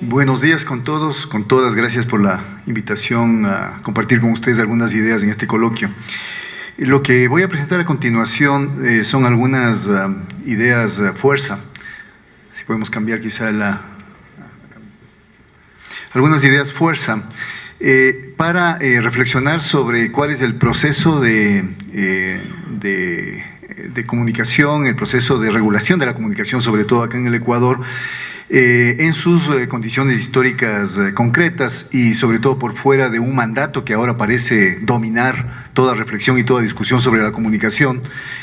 Buenos días con todos, con todas. Gracias por la invitación a compartir con ustedes algunas ideas en este coloquio. Lo que voy a presentar a continuación son algunas ideas fuerza. Si podemos cambiar quizá algunas ideas fuerza para reflexionar sobre cuál es el proceso de comunicación, el proceso de regulación de la comunicación, sobre todo acá en el Ecuador, en sus condiciones históricas concretas y sobre todo por fuera de un mandato que ahora parece dominar toda reflexión y toda discusión sobre la comunicación,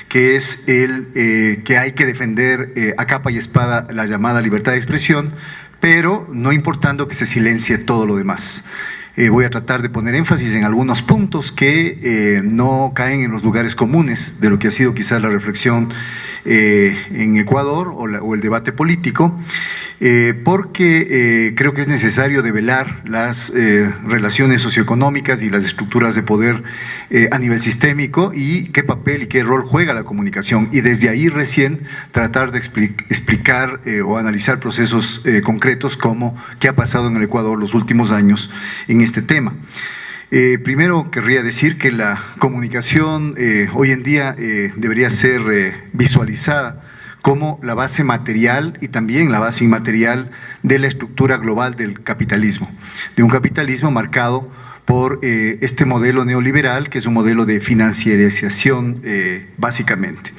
que es el que hay que defender a capa y espada la llamada libertad de expresión, pero no importando que se silencie todo lo demás. Voy a tratar de poner énfasis en algunos puntos que no caen en los lugares comunes de lo que ha sido quizás la reflexión en Ecuador o el debate político, porque creo que es necesario develar las relaciones socioeconómicas y las estructuras de poder a nivel sistémico y qué papel y qué rol juega la comunicación, y desde ahí recién tratar de explicar o analizar procesos concretos como qué ha pasado en el Ecuador los últimos años en este tema. Primero querría decir que la comunicación hoy en día debería ser visualizada como la base material y también la base inmaterial de la estructura global del capitalismo, de un capitalismo marcado por este modelo neoliberal, que es un modelo de financiarización básicamente.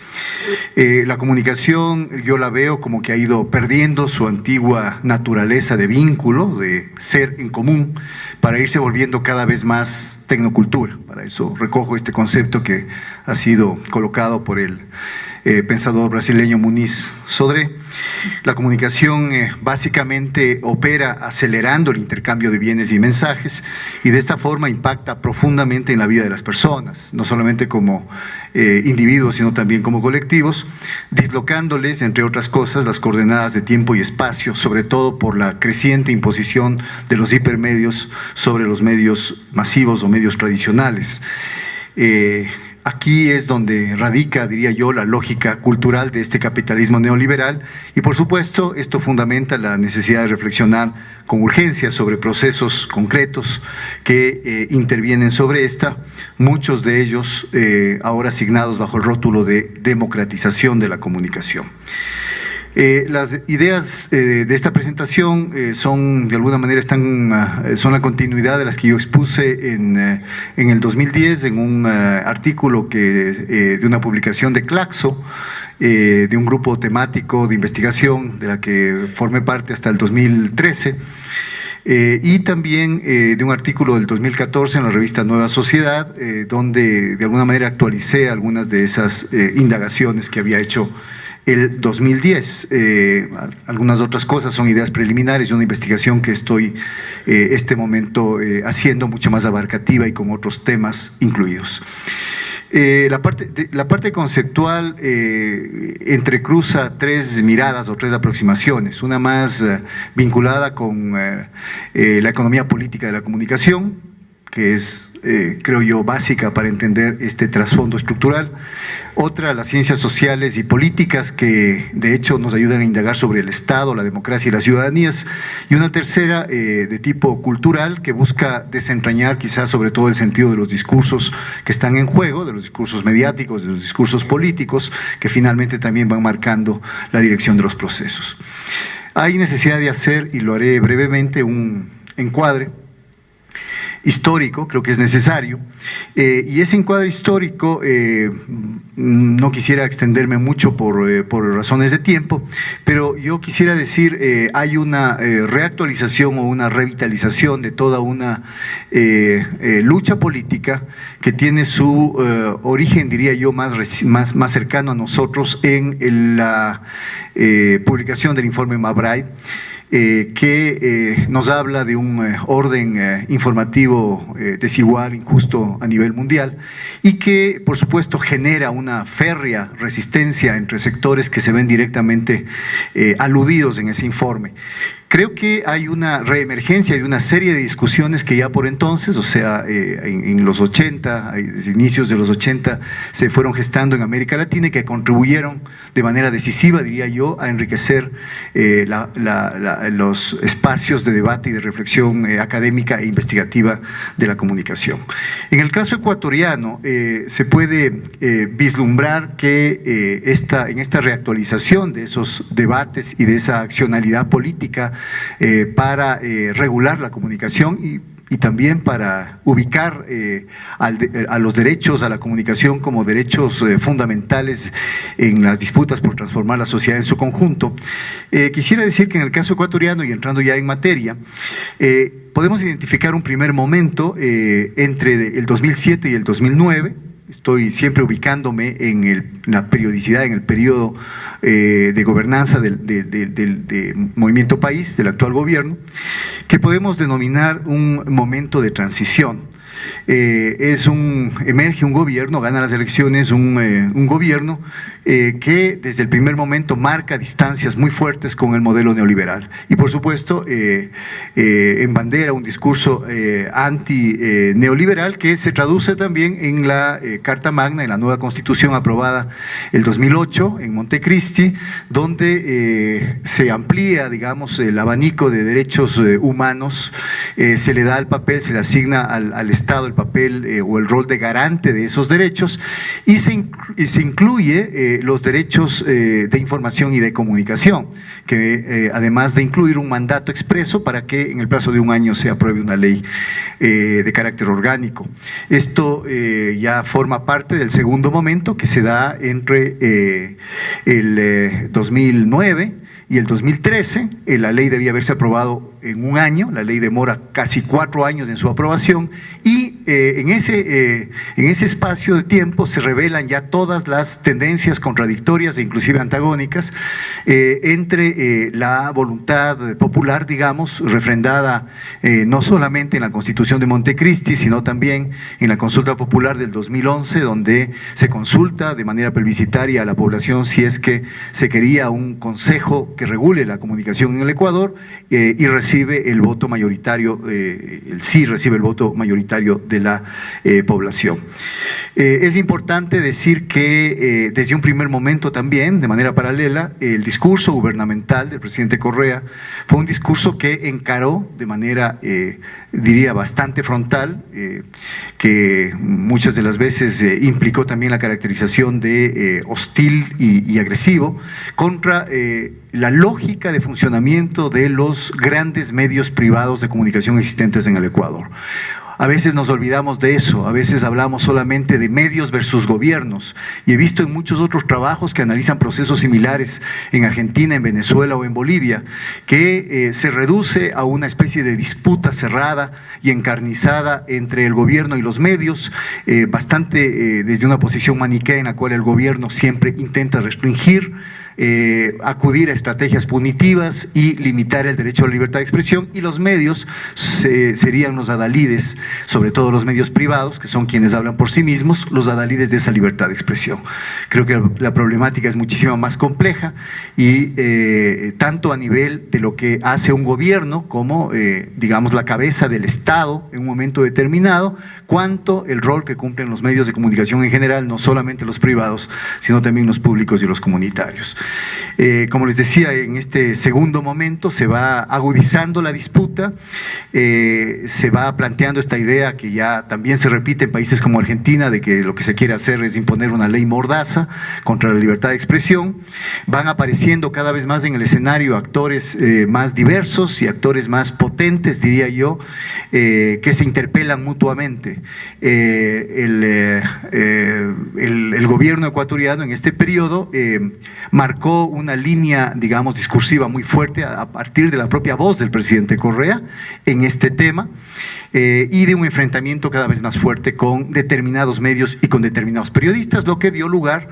La comunicación yo la veo como que ha ido perdiendo su antigua naturaleza de vínculo, de ser en común, para irse volviendo cada vez más tecnocultura. Para eso recojo este concepto que ha sido colocado por el pensador brasileño Muniz Sodré. La comunicación básicamente opera acelerando el intercambio de bienes y mensajes, y de esta forma impacta profundamente en la vida de las personas, no solamente como individuos, sino también como colectivos, dislocándoles, entre otras cosas, las coordenadas de tiempo y espacio, sobre todo por la creciente imposición de los hipermedios sobre los medios masivos o medios tradicionales. Aquí es donde radica, diría yo, la lógica cultural de este capitalismo neoliberal, y por supuesto esto fundamenta la necesidad de reflexionar con urgencia sobre procesos concretos que intervienen sobre esta, muchos de ellos ahora asignados bajo el rótulo de democratización de la comunicación. Las ideas de esta presentación son, de alguna manera, son la continuidad de las que yo expuse en el 2010 en un artículo de una publicación de Claxo, de un grupo temático de investigación de la que formé parte hasta el 2013, y también de un artículo del 2014 en la revista Nueva Sociedad, donde de alguna manera actualicé algunas de esas indagaciones que había hecho el 2010. Algunas otras cosas son ideas preliminares de una investigación que estoy este momento haciendo mucho más abarcativa y con otros temas incluidos. La parte conceptual entrecruza tres miradas o tres aproximaciones, una más vinculada con la economía política de la comunicación, que es, creo yo, básica para entender este trasfondo estructural. Otra, las ciencias sociales y políticas, que de hecho nos ayudan a indagar sobre el Estado, la democracia y las ciudadanías. Y una tercera, de tipo cultural, que busca desentrañar quizás sobre todo el sentido de los discursos que están en juego, de los discursos mediáticos, de los discursos políticos, que finalmente también van marcando la dirección de los procesos. Hay necesidad de hacer, y lo haré brevemente, un encuadre histórico, creo que es necesario, y ese encuadre histórico, no quisiera extenderme mucho por razones de tiempo, pero yo quisiera decir, hay una reactualización o una revitalización de toda una lucha política que tiene su origen, diría yo, más cercano a nosotros en la publicación del informe Mabrey, que nos habla de un orden informativo desigual, injusto a nivel mundial, y que por supuesto genera una férrea resistencia entre sectores que se ven directamente aludidos en ese informe. Creo que hay una reemergencia de una serie de discusiones que ya por entonces, o sea, en los 80, desde inicios de los 80, se fueron gestando en América Latina y que contribuyeron de manera decisiva, diría yo, a enriquecer los espacios de debate y de reflexión académica e investigativa de la comunicación. En el caso ecuatoriano, se puede vislumbrar que en esta reactualización de esos debates y de esa accionalidad política para regular la comunicación y también para ubicar a los derechos a la comunicación como derechos fundamentales en las disputas por transformar la sociedad en su conjunto. Quisiera decir que en el caso ecuatoriano, y entrando ya en materia, podemos identificar un primer momento entre el 2007 y el 2009. Estoy siempre ubicándome en la periodicidad, en el periodo de gobernanza del Movimiento País, del actual gobierno, que podemos denominar un momento de transición. Emerge un gobierno, gana las elecciones un gobierno que desde el primer momento marca distancias muy fuertes con el modelo neoliberal y por supuesto embandera un discurso anti-neoliberal que se traduce también en la Carta Magna, en la nueva Constitución aprobada el 2008 en Montecristi, donde se amplía, digamos, el abanico de derechos humanos, se le da el papel, se le asigna al Estado el papel o el rol de garante de esos derechos y se incluye los derechos de información y de comunicación, que además de incluir un mandato expreso para que en el plazo de un año se apruebe una ley de carácter orgánico. Esto ya forma parte del segundo momento que se da entre el 2009 y el 2013. La ley debía haberse aprobado en un año, la ley demora casi 4 años en su aprobación y en ese espacio de tiempo se revelan ya todas las tendencias contradictorias e inclusive antagónicas entre la voluntad popular, digamos, refrendada no solamente en la Constitución de Montecristi, sino también en la consulta popular del 2011, donde se consulta de manera plebiscitaria a la población si es que se quería un consejo que regule la comunicación en el Ecuador y recibe el voto mayoritario, el sí recibe el voto mayoritario de la población. Es importante decir que desde un primer momento también, de manera paralela, el discurso gubernamental del presidente Correa fue un discurso que encaró de manera, diría, bastante frontal, que muchas de las veces implicó también la caracterización de hostil y agresivo contra la lógica de funcionamiento de los grandes medios privados de comunicación existentes en el Ecuador. A veces nos olvidamos de eso, a veces hablamos solamente de medios versus gobiernos y he visto en muchos otros trabajos que analizan procesos similares en Argentina, en Venezuela o en Bolivia, que se reduce a una especie de disputa cerrada y encarnizada entre el gobierno y los medios, bastante desde una posición maniquea en la cual el gobierno siempre intenta restringir, acudir a estrategias punitivas y limitar el derecho a la libertad de expresión, y los medios serían los adalides, sobre todo los medios privados, que son quienes hablan por sí mismos, los adalides de esa libertad de expresión. Creo que la problemática es muchísimo más compleja y tanto a nivel de lo que hace un gobierno como, digamos, la cabeza del Estado en un momento determinado, cuanto el rol que cumplen los medios de comunicación en general, no solamente los privados, sino también los públicos y los comunitarios. Como les decía, en este segundo momento se va agudizando la disputa, se va planteando esta idea que ya también se repite en países como Argentina, de que lo que se quiere hacer es imponer una ley mordaza contra la libertad de expresión. Van apareciendo cada vez más en el escenario actores más diversos y actores más potentes, diría yo, que se interpelan mutuamente. El gobierno ecuatoriano en este periodo marcó una línea, digamos, discursiva muy fuerte a partir de la propia voz del presidente Correa en este tema y de un enfrentamiento cada vez más fuerte con determinados medios y con determinados periodistas, lo que dio lugar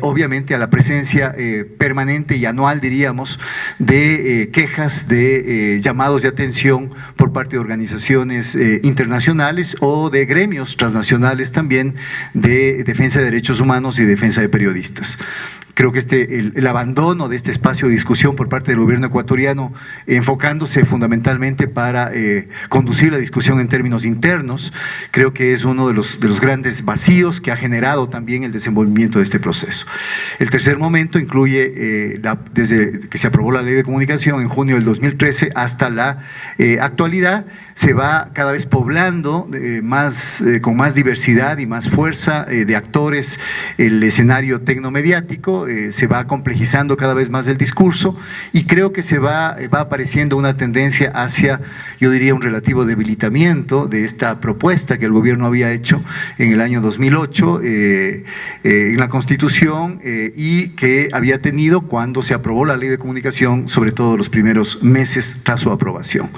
obviamente a la presencia permanente y anual, diríamos, de quejas, de llamados de atención por parte de organizaciones internacionales o de gremios transnacionales también de defensa de derechos humanos y defensa de periodistas. Creo que el abandono de este espacio de discusión por parte del gobierno ecuatoriano, enfocándose fundamentalmente para conducir la discusión en términos internos, creo que es uno de los grandes vacíos que ha generado también el desenvolvimiento de este proceso. El tercer momento incluye, desde que se aprobó la Ley de Comunicación en junio del 2013 hasta la actualidad, se va cada vez poblando con más diversidad y más fuerza de actores el escenario tecnomediático, se va complejizando cada vez más el discurso y creo que va apareciendo una tendencia hacia, yo diría, un relativo debilitamiento de esta propuesta que el gobierno había hecho en el año 2008 en la Constitución y que había tenido cuando se aprobó la Ley de Comunicación, sobre todo los primeros meses tras su aprobación.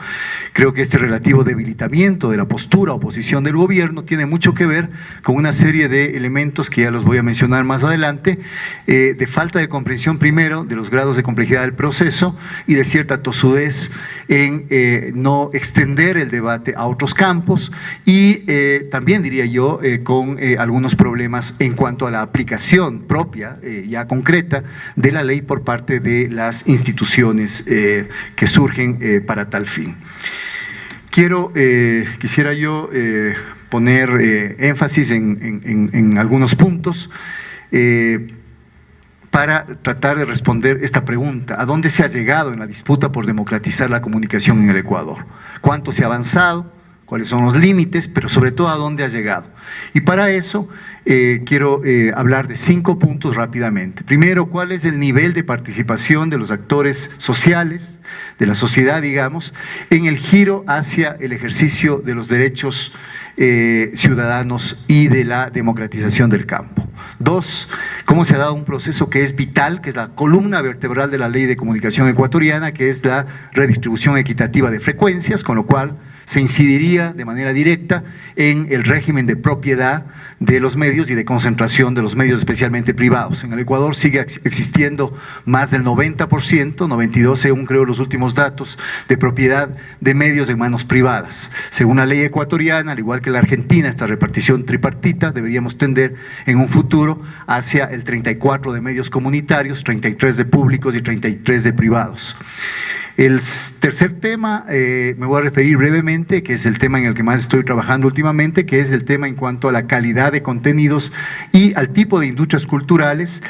Creo que este relativo debilitamiento de la postura o posición del gobierno tiene mucho que ver con una serie de elementos que ya los voy a mencionar más adelante, de falta de comprensión primero de los grados de complejidad del proceso y de cierta tosudez en no extender el debate a otros campos y también diría yo con algunos problemas en cuanto a la aplicación propia, ya concreta, de la ley por parte de las instituciones que surgen para tal fin. Quisiera yo poner énfasis en algunos puntos para tratar de responder esta pregunta: ¿a dónde se ha llegado en la disputa por democratizar la comunicación en el Ecuador? ¿Cuánto se ha avanzado? ¿Cuáles son los límites? Pero sobre todo, ¿a dónde ha llegado? Y para eso quiero hablar de 5 puntos rápidamente. Primero, ¿cuál es el nivel de participación de los actores sociales, de la sociedad, digamos, en el giro hacia el ejercicio de los derechos ciudadanos y de la democratización del campo? 2, cómo se ha dado un proceso que es vital, que es la columna vertebral de la Ley de Comunicación ecuatoriana, que es la redistribución equitativa de frecuencias, con lo cual se incidiría de manera directa en el régimen de propiedad de los medios y de concentración de los medios, especialmente privados. En el Ecuador sigue existiendo más del 90%, 92% según creo los últimos datos, de propiedad de medios en manos privadas. Según la ley ecuatoriana, al igual que la Argentina, esta repartición tripartita, deberíamos tender en un futuro hacia el 34% de medios comunitarios, 33% de públicos y 33% de privados. El tercer tema, me voy a referir brevemente, que es el tema en el que más estoy trabajando últimamente, que es el tema en cuanto a la calidad de contenidos y al tipo de industrias culturales,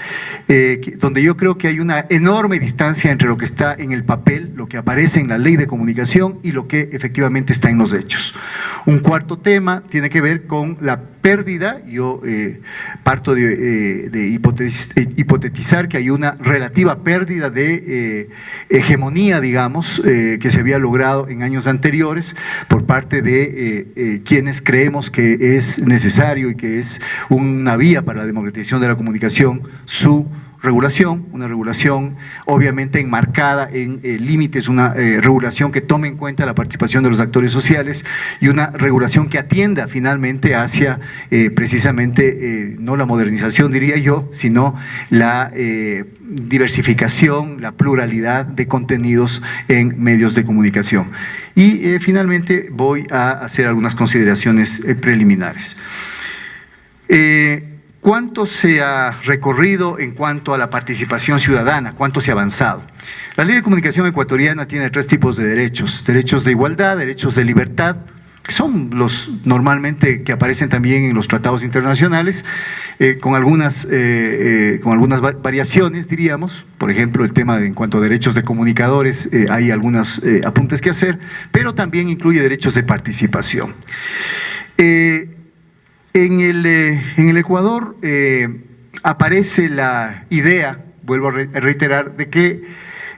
donde yo creo que hay una enorme distancia entre lo que está en el papel, lo que aparece en la Ley de Comunicación y lo que efectivamente está en los hechos. Un cuarto tema tiene que ver con la pérdida. Yo parto de hipotetizar que hay una relativa pérdida de hegemonía, digamos, que se había logrado en años anteriores por parte de quienes creemos que es necesario y que es una vía para la democratización de la comunicación su regulación, una regulación obviamente enmarcada en límites, una regulación que tome en cuenta la participación de los actores sociales y una regulación que atienda finalmente hacia precisamente no la modernización, diría yo, sino la diversificación, la pluralidad de contenidos en medios de comunicación. Y finalmente voy a hacer algunas consideraciones preliminares. ¿Cuánto se ha recorrido en cuanto a la participación ciudadana? ¿Cuánto se ha avanzado? La Ley de Comunicación ecuatoriana tiene 3 tipos de derechos: derechos de igualdad, derechos de libertad, que son los normalmente que aparecen también en los tratados internacionales, con algunas variaciones, diríamos. Por ejemplo, el tema en cuanto a derechos de comunicadores, hay algunos apuntes que hacer, pero también incluye derechos de participación. En el Ecuador aparece la idea, vuelvo a reiterar, de que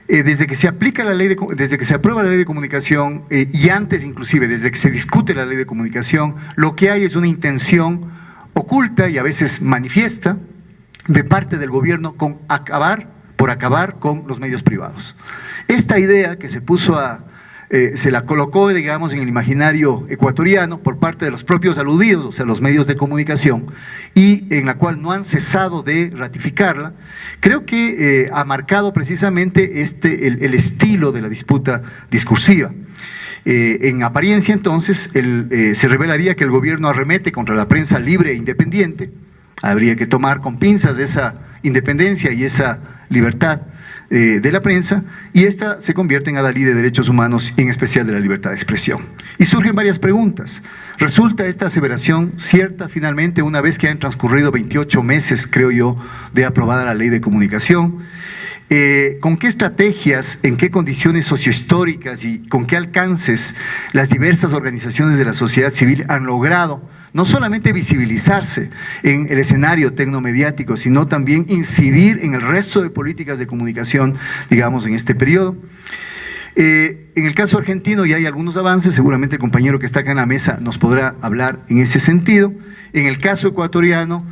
desde que se aplica la ley desde que se aprueba la Ley de Comunicación y antes inclusive, desde que se discute la Ley de Comunicación, lo que hay es una intención oculta y a veces manifiesta de parte del gobierno por acabar con los medios privados. Esta idea que se la colocó, digamos, en el imaginario ecuatoriano por parte de los propios aludidos, o sea, los medios de comunicación, y en la cual no han cesado de ratificarla, creo que ha marcado precisamente el estilo de la disputa discursiva. En apariencia, entonces, se revelaría que el gobierno arremete contra la prensa libre e independiente. Habría que tomar con pinzas esa independencia y esa libertad de la prensa, y esta se convierte en adalid de derechos humanos y en especial de la libertad de expresión. Y surgen varias preguntas. ¿Resulta esta aseveración cierta finalmente una vez que han transcurrido 28 meses, creo yo, de aprobada la Ley de Comunicación? ¿Con qué estrategias, en qué condiciones sociohistóricas y con qué alcances las diversas organizaciones de la sociedad civil han logrado no solamente visibilizarse en el escenario tecnomediático, sino también incidir en el resto de políticas de comunicación, digamos, en este periodo? En el caso argentino ya hay algunos avances, seguramente el compañero que está acá en la mesa nos podrá hablar en ese sentido. En el caso ecuatoriano,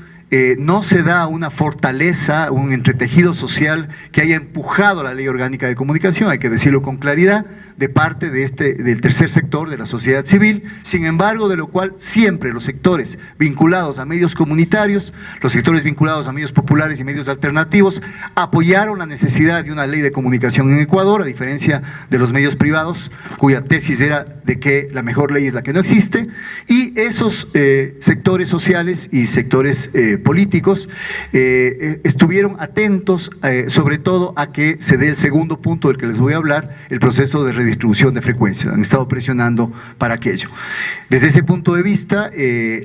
no se da una fortaleza, un entretejido social que haya empujado la Ley Orgánica de Comunicación, hay que decirlo con claridad, de parte del tercer sector de la sociedad civil, sin embargo, de lo cual siempre los sectores vinculados a medios comunitarios, los sectores vinculados a medios populares y medios alternativos, apoyaron la necesidad de una ley de comunicación en Ecuador, a diferencia de los medios privados, cuya tesis era de que la mejor ley es la que no existe, y esos sectores sociales y sectores políticos estuvieron atentos sobre todo a que se dé el segundo punto del que les voy a hablar, el proceso de redistribución de frecuencias. Han estado presionando para aquello. Desde ese punto de vista,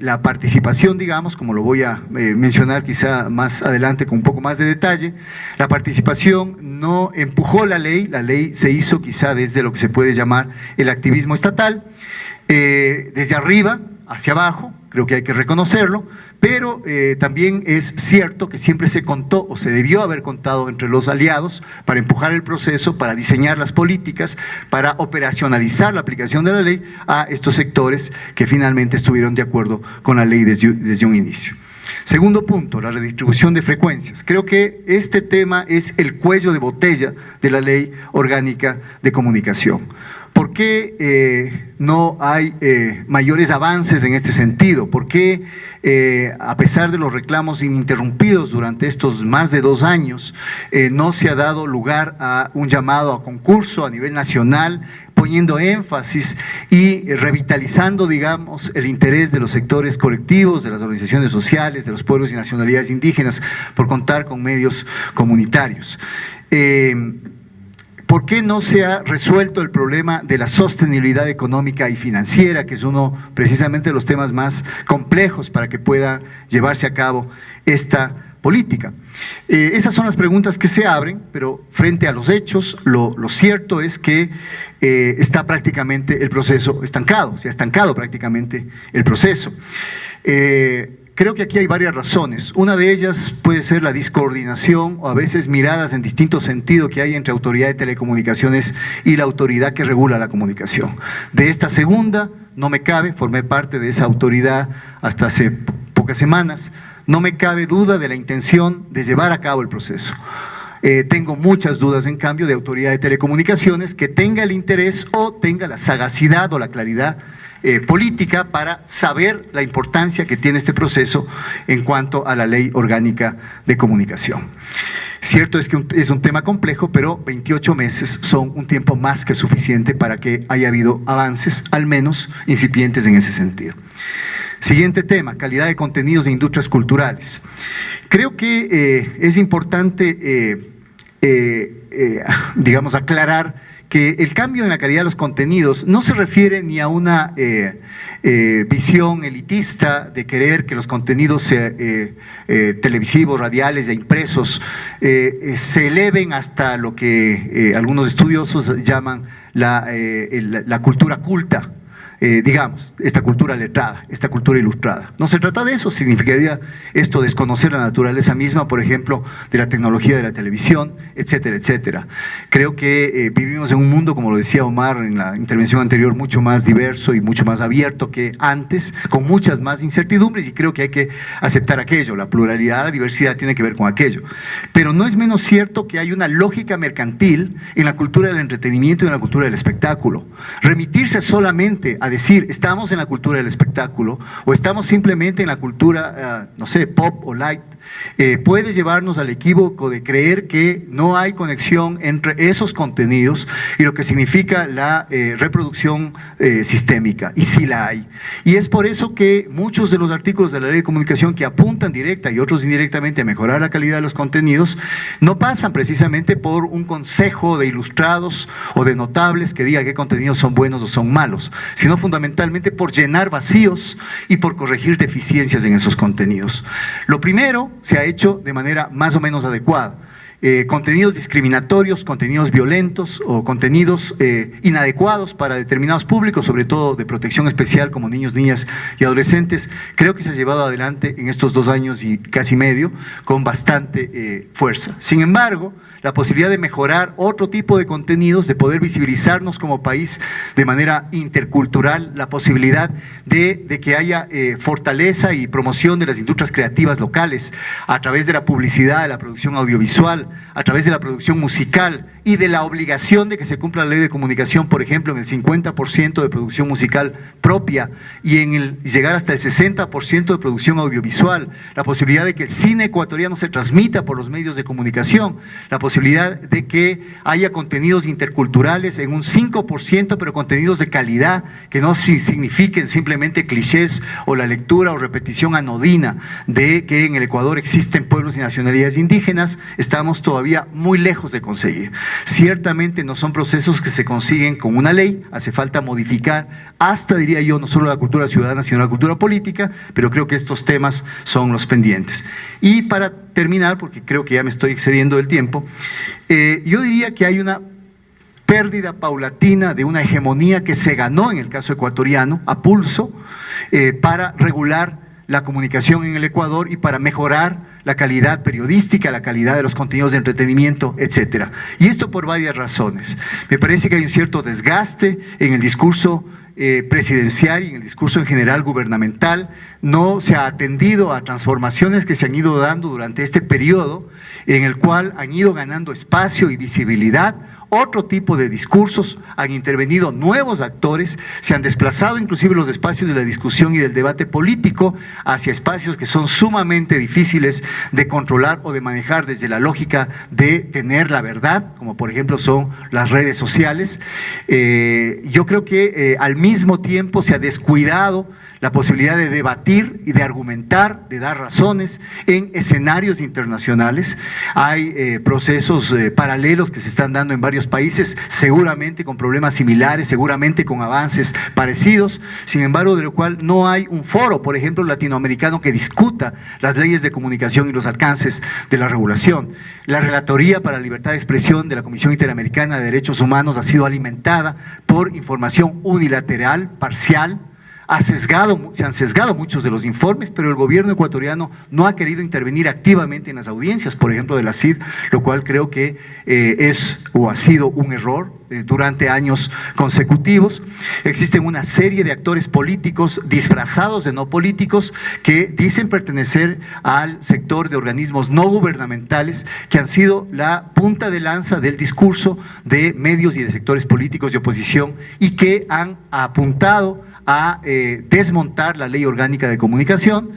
la participación, digamos, como lo voy a mencionar quizá más adelante con un poco más de detalle, la participación no empujó la ley se hizo quizá desde lo que se puede llamar el activismo estatal, desde arriba hacia abajo, creo que hay que reconocerlo, pero también es cierto que siempre se contó o se debió haber contado entre los aliados para empujar el proceso, para diseñar las políticas, para operacionalizar la aplicación de la ley a estos sectores que finalmente estuvieron de acuerdo con la ley desde un inicio. Segundo punto, la redistribución de frecuencias. Creo que este tema es el cuello de botella de la Ley Orgánica de Comunicación. ¿Por qué no hay mayores avances en este sentido? ¿Por qué, a pesar de los reclamos ininterrumpidos durante estos más de 2 años, no se ha dado lugar a un llamado a concurso a nivel nacional, poniendo énfasis y revitalizando, digamos, el interés de los sectores colectivos, de las organizaciones sociales, de los pueblos y nacionalidades indígenas, por contar con medios comunitarios? ¿Por qué no se ha resuelto el problema de la sostenibilidad económica y financiera, que es uno precisamente de los temas más complejos para que pueda llevarse a cabo esta política? Esas son las preguntas que se abren, pero frente a los hechos, lo cierto es que está prácticamente el proceso estancado, se ha estancado prácticamente el proceso. Creo que aquí hay varias razones. Una de ellas puede ser la discoordinación o a veces miradas en distinto sentido que hay entre autoridad de telecomunicaciones y la autoridad que regula la comunicación. De esta segunda, no me cabe, formé parte de esa autoridad hasta hace pocas semanas, no me cabe duda de la intención de llevar a cabo el proceso. Tengo muchas dudas, en cambio, de autoridad de telecomunicaciones que tenga el interés o tenga la sagacidad o la claridad política para saber la importancia que tiene este proceso en cuanto a la Ley Orgánica de Comunicación. Cierto es que es un tema complejo, pero 28 meses son un tiempo más que suficiente para que haya habido avances, al menos incipientes en ese sentido. Siguiente tema, calidad de contenidos e industrias culturales. Creo que es importante, digamos, aclarar que el cambio en la calidad de los contenidos no se refiere ni a una visión elitista de querer que los contenidos televisivos, radiales e impresos se eleven hasta lo que algunos estudiosos llaman la cultura culta. Digamos, esta cultura letrada, esta cultura ilustrada. No se trata de eso, significaría esto desconocer la naturaleza misma, por ejemplo, de la tecnología de la televisión, etcétera, etcétera. Creo que vivimos en un mundo, como lo decía Omar en la intervención anterior, mucho más diverso y mucho más abierto que antes, con muchas más incertidumbres, y creo que hay que aceptar aquello. La pluralidad, la diversidad tiene que ver con aquello. Pero no es menos cierto que hay una lógica mercantil en la cultura del entretenimiento y en la cultura del espectáculo. Remitirse solamente a decir, estamos en la cultura del espectáculo o estamos simplemente en la cultura, no sé, pop o light, puede llevarnos al equívoco de creer que no hay conexión entre esos contenidos y lo que significa la reproducción sistémica, y sí la hay. Y es por eso que muchos de los artículos de la Ley de Comunicación que apuntan directa y otros indirectamente a mejorar la calidad de los contenidos no pasan precisamente por un consejo de ilustrados o de notables que diga qué contenidos son buenos o son malos, sino fundamentalmente por llenar vacíos y por corregir deficiencias en esos contenidos. Lo primero se ha hecho de manera más o menos adecuada. Contenidos discriminatorios, contenidos violentos o contenidos inadecuados para determinados públicos, sobre todo de protección especial como niños, niñas y adolescentes, creo que se ha llevado adelante en estos 2 años y casi medio con bastante fuerza. Sin embargo, la posibilidad de mejorar otro tipo de contenidos, de poder visibilizarnos como país de manera intercultural, la posibilidad de que haya fortaleza y promoción de las industrias creativas locales a través de la publicidad, de la producción audiovisual, a través de la producción musical y de la obligación de que se cumpla la Ley de Comunicación, por ejemplo, en el 50% de producción musical propia y en el llegar hasta el 60% de producción audiovisual, la posibilidad de que el cine ecuatoriano se transmita por los medios de comunicación, la posibilidad de que haya contenidos interculturales en un 5%, pero contenidos de calidad que no signifiquen simplemente clichés o la lectura o repetición anodina de que en el Ecuador existen pueblos y nacionalidades indígenas, estamos todavía muy lejos de conseguir. Ciertamente no son procesos que se consiguen con una ley, hace falta modificar hasta, diría yo, no solo la cultura ciudadana, sino la cultura política, pero creo que estos temas son los pendientes. Y para terminar, porque creo que ya me estoy excediendo del tiempo, yo diría que hay una pérdida paulatina de una hegemonía que se ganó en el caso ecuatoriano a pulso para regular la comunicación en el Ecuador y para mejorar la calidad periodística, la calidad de los contenidos de entretenimiento, etcétera. Y esto por varias razones. Me parece que hay un cierto desgaste en el discurso presidencial y en el discurso en general gubernamental. No se ha atendido a transformaciones que se han ido dando durante este periodo, en el cual han ido ganando espacio y visibilidad otro tipo de discursos, han intervenido nuevos actores, se han desplazado inclusive los espacios de la discusión y del debate político hacia espacios que son sumamente difíciles de controlar o de manejar desde la lógica de tener la verdad, como por ejemplo son las redes sociales. Yo creo que al mismo tiempo se ha descuidado la posibilidad de debatir y de argumentar, de dar razones en escenarios internacionales. Hay procesos paralelos que se están dando en varios países, seguramente con problemas similares, seguramente con avances parecidos, sin embargo, de lo cual no hay un foro, por ejemplo, latinoamericano que discuta las leyes de comunicación y los alcances de la regulación. La Relatoría para la Libertad de Expresión de la Comisión Interamericana de Derechos Humanos ha sido alimentada por información unilateral, parcial. Se han sesgado muchos de los informes, pero el gobierno ecuatoriano no ha querido intervenir activamente en las audiencias, por ejemplo, de la CID, lo cual creo que es o ha sido un error durante años consecutivos. Existen una serie de actores políticos disfrazados de no políticos que dicen pertenecer al sector de organismos no gubernamentales que han sido la punta de lanza del discurso de medios y de sectores políticos de oposición y que han apuntado a desmontar la Ley Orgánica de Comunicación.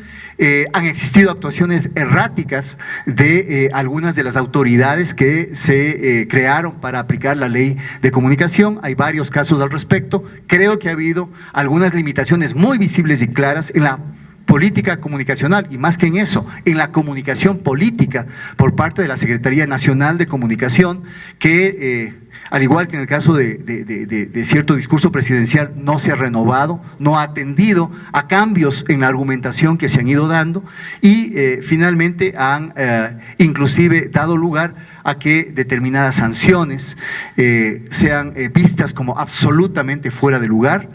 Han existido actuaciones erráticas de algunas de las autoridades que se crearon para aplicar la Ley de Comunicación. Hay varios casos al respecto. Creo que ha habido algunas limitaciones muy visibles y claras en la política comunicacional y más que en eso, en la comunicación política por parte de la Secretaría Nacional de Comunicación que al igual que en el caso de cierto discurso presidencial, no se ha renovado, no ha atendido a cambios en la argumentación que se han ido dando y finalmente han inclusive dado lugar a que determinadas sanciones sean vistas como absolutamente fuera de lugar.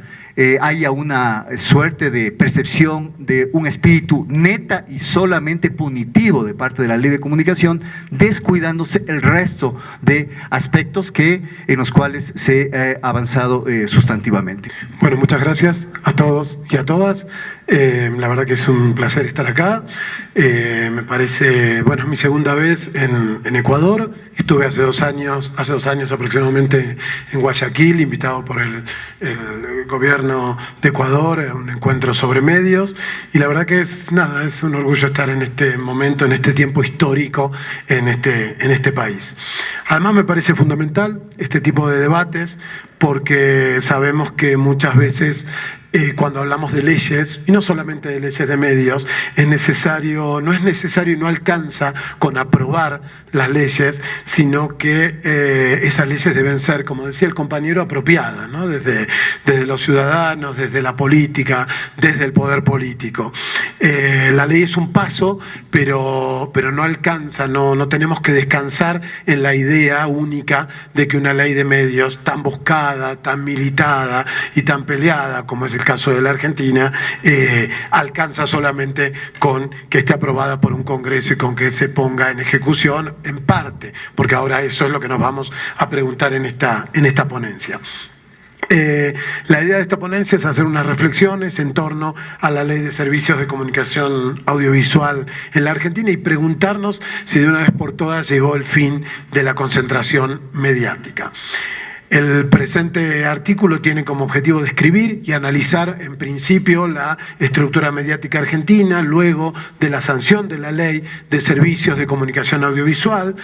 Haya una suerte de percepción de un espíritu neta y solamente punitivo de parte de la Ley de Comunicación, descuidándose el resto de aspectos en los cuales se ha avanzado sustantivamente. Bueno, muchas gracias a todos y a todas. La verdad que es un placer estar acá. Me parece, bueno, es mi segunda vez en Ecuador. Estuve hace dos años aproximadamente en Guayaquil, invitado por el gobierno de Ecuador a un encuentro sobre medios. Y la verdad que es un orgullo estar en este momento, en este tiempo histórico en este país. Además me parece fundamental este tipo de debates porque sabemos que muchas veces cuando hablamos de leyes, y no solamente de leyes de medios, no es necesario y no alcanza con aprobar las leyes, sino que esas leyes deben ser, como decía el compañero, apropiadas, ¿no? Desde los ciudadanos, desde la política, desde el poder político. La ley es un paso, pero no alcanza, no tenemos que descansar en la idea única de que una ley de medios tan buscada, tan militada y tan peleada, como es el caso de la Argentina, alcanza solamente con que esté aprobada por un Congreso y con que se ponga en ejecución en parte, porque ahora eso es lo que nos vamos a preguntar en esta ponencia. La idea de esta ponencia es hacer unas reflexiones en torno a la Ley de Servicios de Comunicación Audiovisual en la Argentina y preguntarnos si de una vez por todas llegó el fin de la concentración mediática. El presente artículo tiene como objetivo describir y analizar en principio la estructura mediática argentina, luego de la sanción de la Ley de Servicios de Comunicación Audiovisual,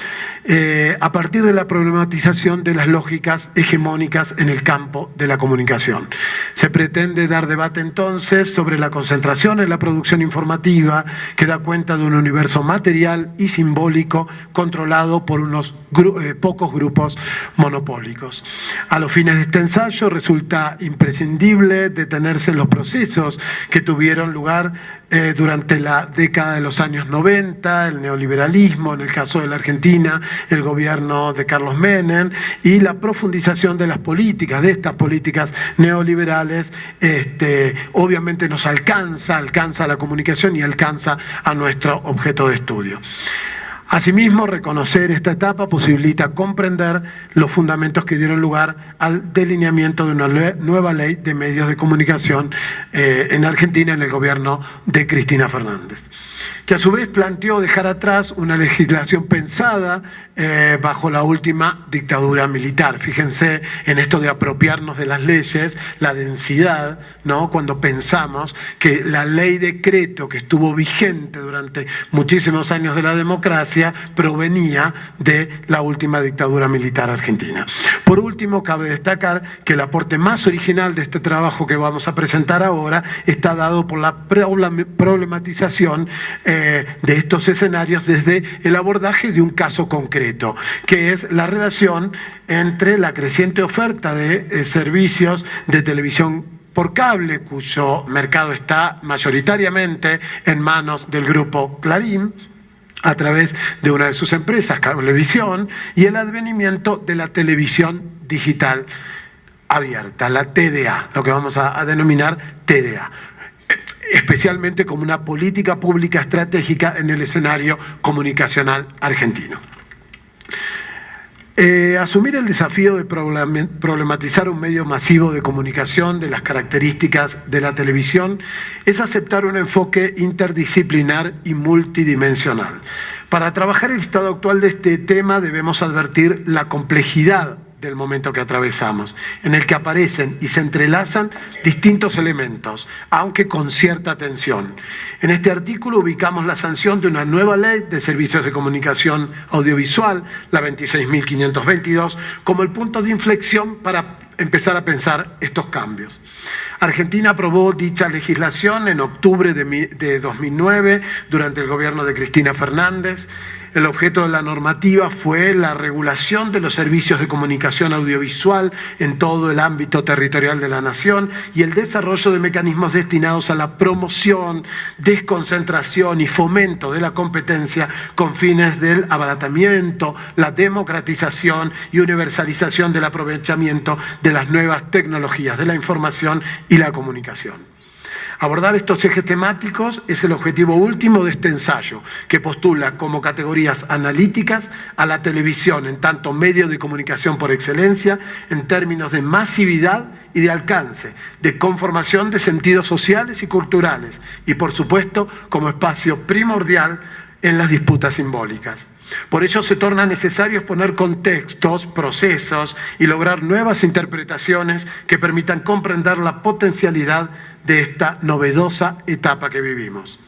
a partir de la problematización de las lógicas hegemónicas en el campo de la comunicación. Se pretende dar debate entonces sobre la concentración en la producción informativa que da cuenta de un universo material y simbólico controlado por unos pocos grupos monopólicos. A los fines de este ensayo resulta imprescindible detenerse en los procesos que tuvieron lugar durante la década de los años 90, el neoliberalismo, en el caso de la Argentina, el gobierno de Carlos Menem, y la profundización de las políticas, de estas políticas neoliberales, obviamente nos alcanza a la comunicación y alcanza a nuestro objeto de estudio. Asimismo, reconocer esta etapa posibilita comprender los fundamentos que dieron lugar al delineamiento de una nueva ley de medios de comunicación en Argentina en el gobierno de Cristina Fernández, que a su vez planteó dejar atrás una legislación pensada bajo la última dictadura militar. Fíjense en esto de apropiarnos de las leyes, la densidad, ¿no? Cuando pensamos que la ley decreto que estuvo vigente durante muchísimos años de la democracia provenía de la última dictadura militar argentina. Por último, cabe destacar que el aporte más original de este trabajo que vamos a presentar ahora está dado por la problematización de estos escenarios desde el abordaje de un caso concreto, que es la relación entre la creciente oferta de servicios de televisión por cable, cuyo mercado está mayoritariamente en manos del grupo Clarín, a través de una de sus empresas, Cablevisión, y el advenimiento de la televisión digital abierta, la TDA, lo que vamos a denominar TDA, especialmente como una política pública estratégica en el escenario comunicacional argentino. Asumir el desafío de problematizar un medio masivo de comunicación de las características de la televisión es aceptar un enfoque interdisciplinar y multidimensional. Para trabajar el estado actual de este tema debemos advertir la complejidad del momento que atravesamos, en el que aparecen y se entrelazan distintos elementos, aunque con cierta tensión. En este artículo ubicamos la sanción de una nueva ley de servicios de comunicación audiovisual, la 26.522, como el punto de inflexión para empezar a pensar estos cambios. Argentina aprobó dicha legislación en octubre de 2009 durante el gobierno de Cristina Fernández. El objeto de la normativa fue la regulación de los servicios de comunicación audiovisual en todo el ámbito territorial de la nación y el desarrollo de mecanismos destinados a la promoción, desconcentración y fomento de la competencia con fines del abaratamiento, la democratización y universalización del aprovechamiento de las nuevas tecnologías de la información y la comunicación. Abordar estos ejes temáticos es el objetivo último de este ensayo, que postula como categorías analíticas a la televisión en tanto medio de comunicación por excelencia en términos de masividad y de alcance, de conformación de sentidos sociales y culturales y, por supuesto, como espacio primordial en las disputas simbólicas. Por ello se torna necesario exponer contextos, procesos y lograr nuevas interpretaciones que permitan comprender la potencialidad de esta novedosa etapa que vivimos.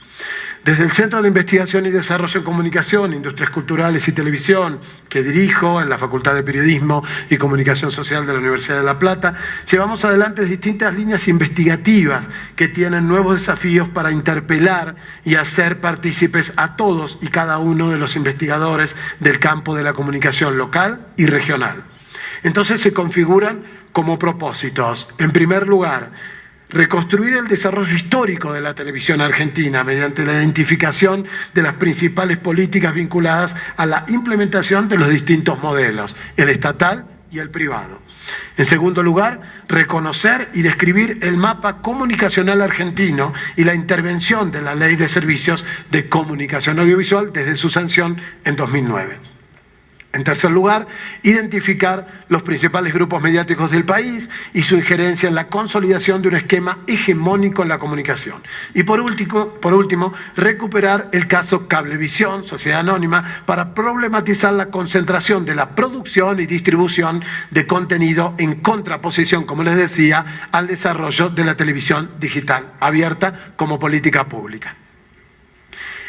Desde el Centro de Investigación y Desarrollo en Comunicación, Industrias Culturales y Televisión, que dirijo en la Facultad de Periodismo y Comunicación Social de la Universidad de La Plata, llevamos adelante distintas líneas investigativas que tienen nuevos desafíos para interpelar y hacer partícipes a todos y cada uno de los investigadores del campo de la comunicación local y regional. Entonces se configuran como propósitos, en primer lugar, reconstruir el desarrollo histórico de la televisión argentina mediante la identificación de las principales políticas vinculadas a la implementación de los distintos modelos, el estatal y el privado. En segundo lugar, reconocer y describir el mapa comunicacional argentino y la intervención de la Ley de Servicios de Comunicación Audiovisual desde su sanción en 2009. En tercer lugar, identificar los principales grupos mediáticos del país y su injerencia en la consolidación de un esquema hegemónico en la comunicación. Y por último, recuperar el caso Cablevisión, Sociedad Anónima, para problematizar la concentración de la producción y distribución de contenido en contraposición, como les decía, al desarrollo de la televisión digital abierta como política pública.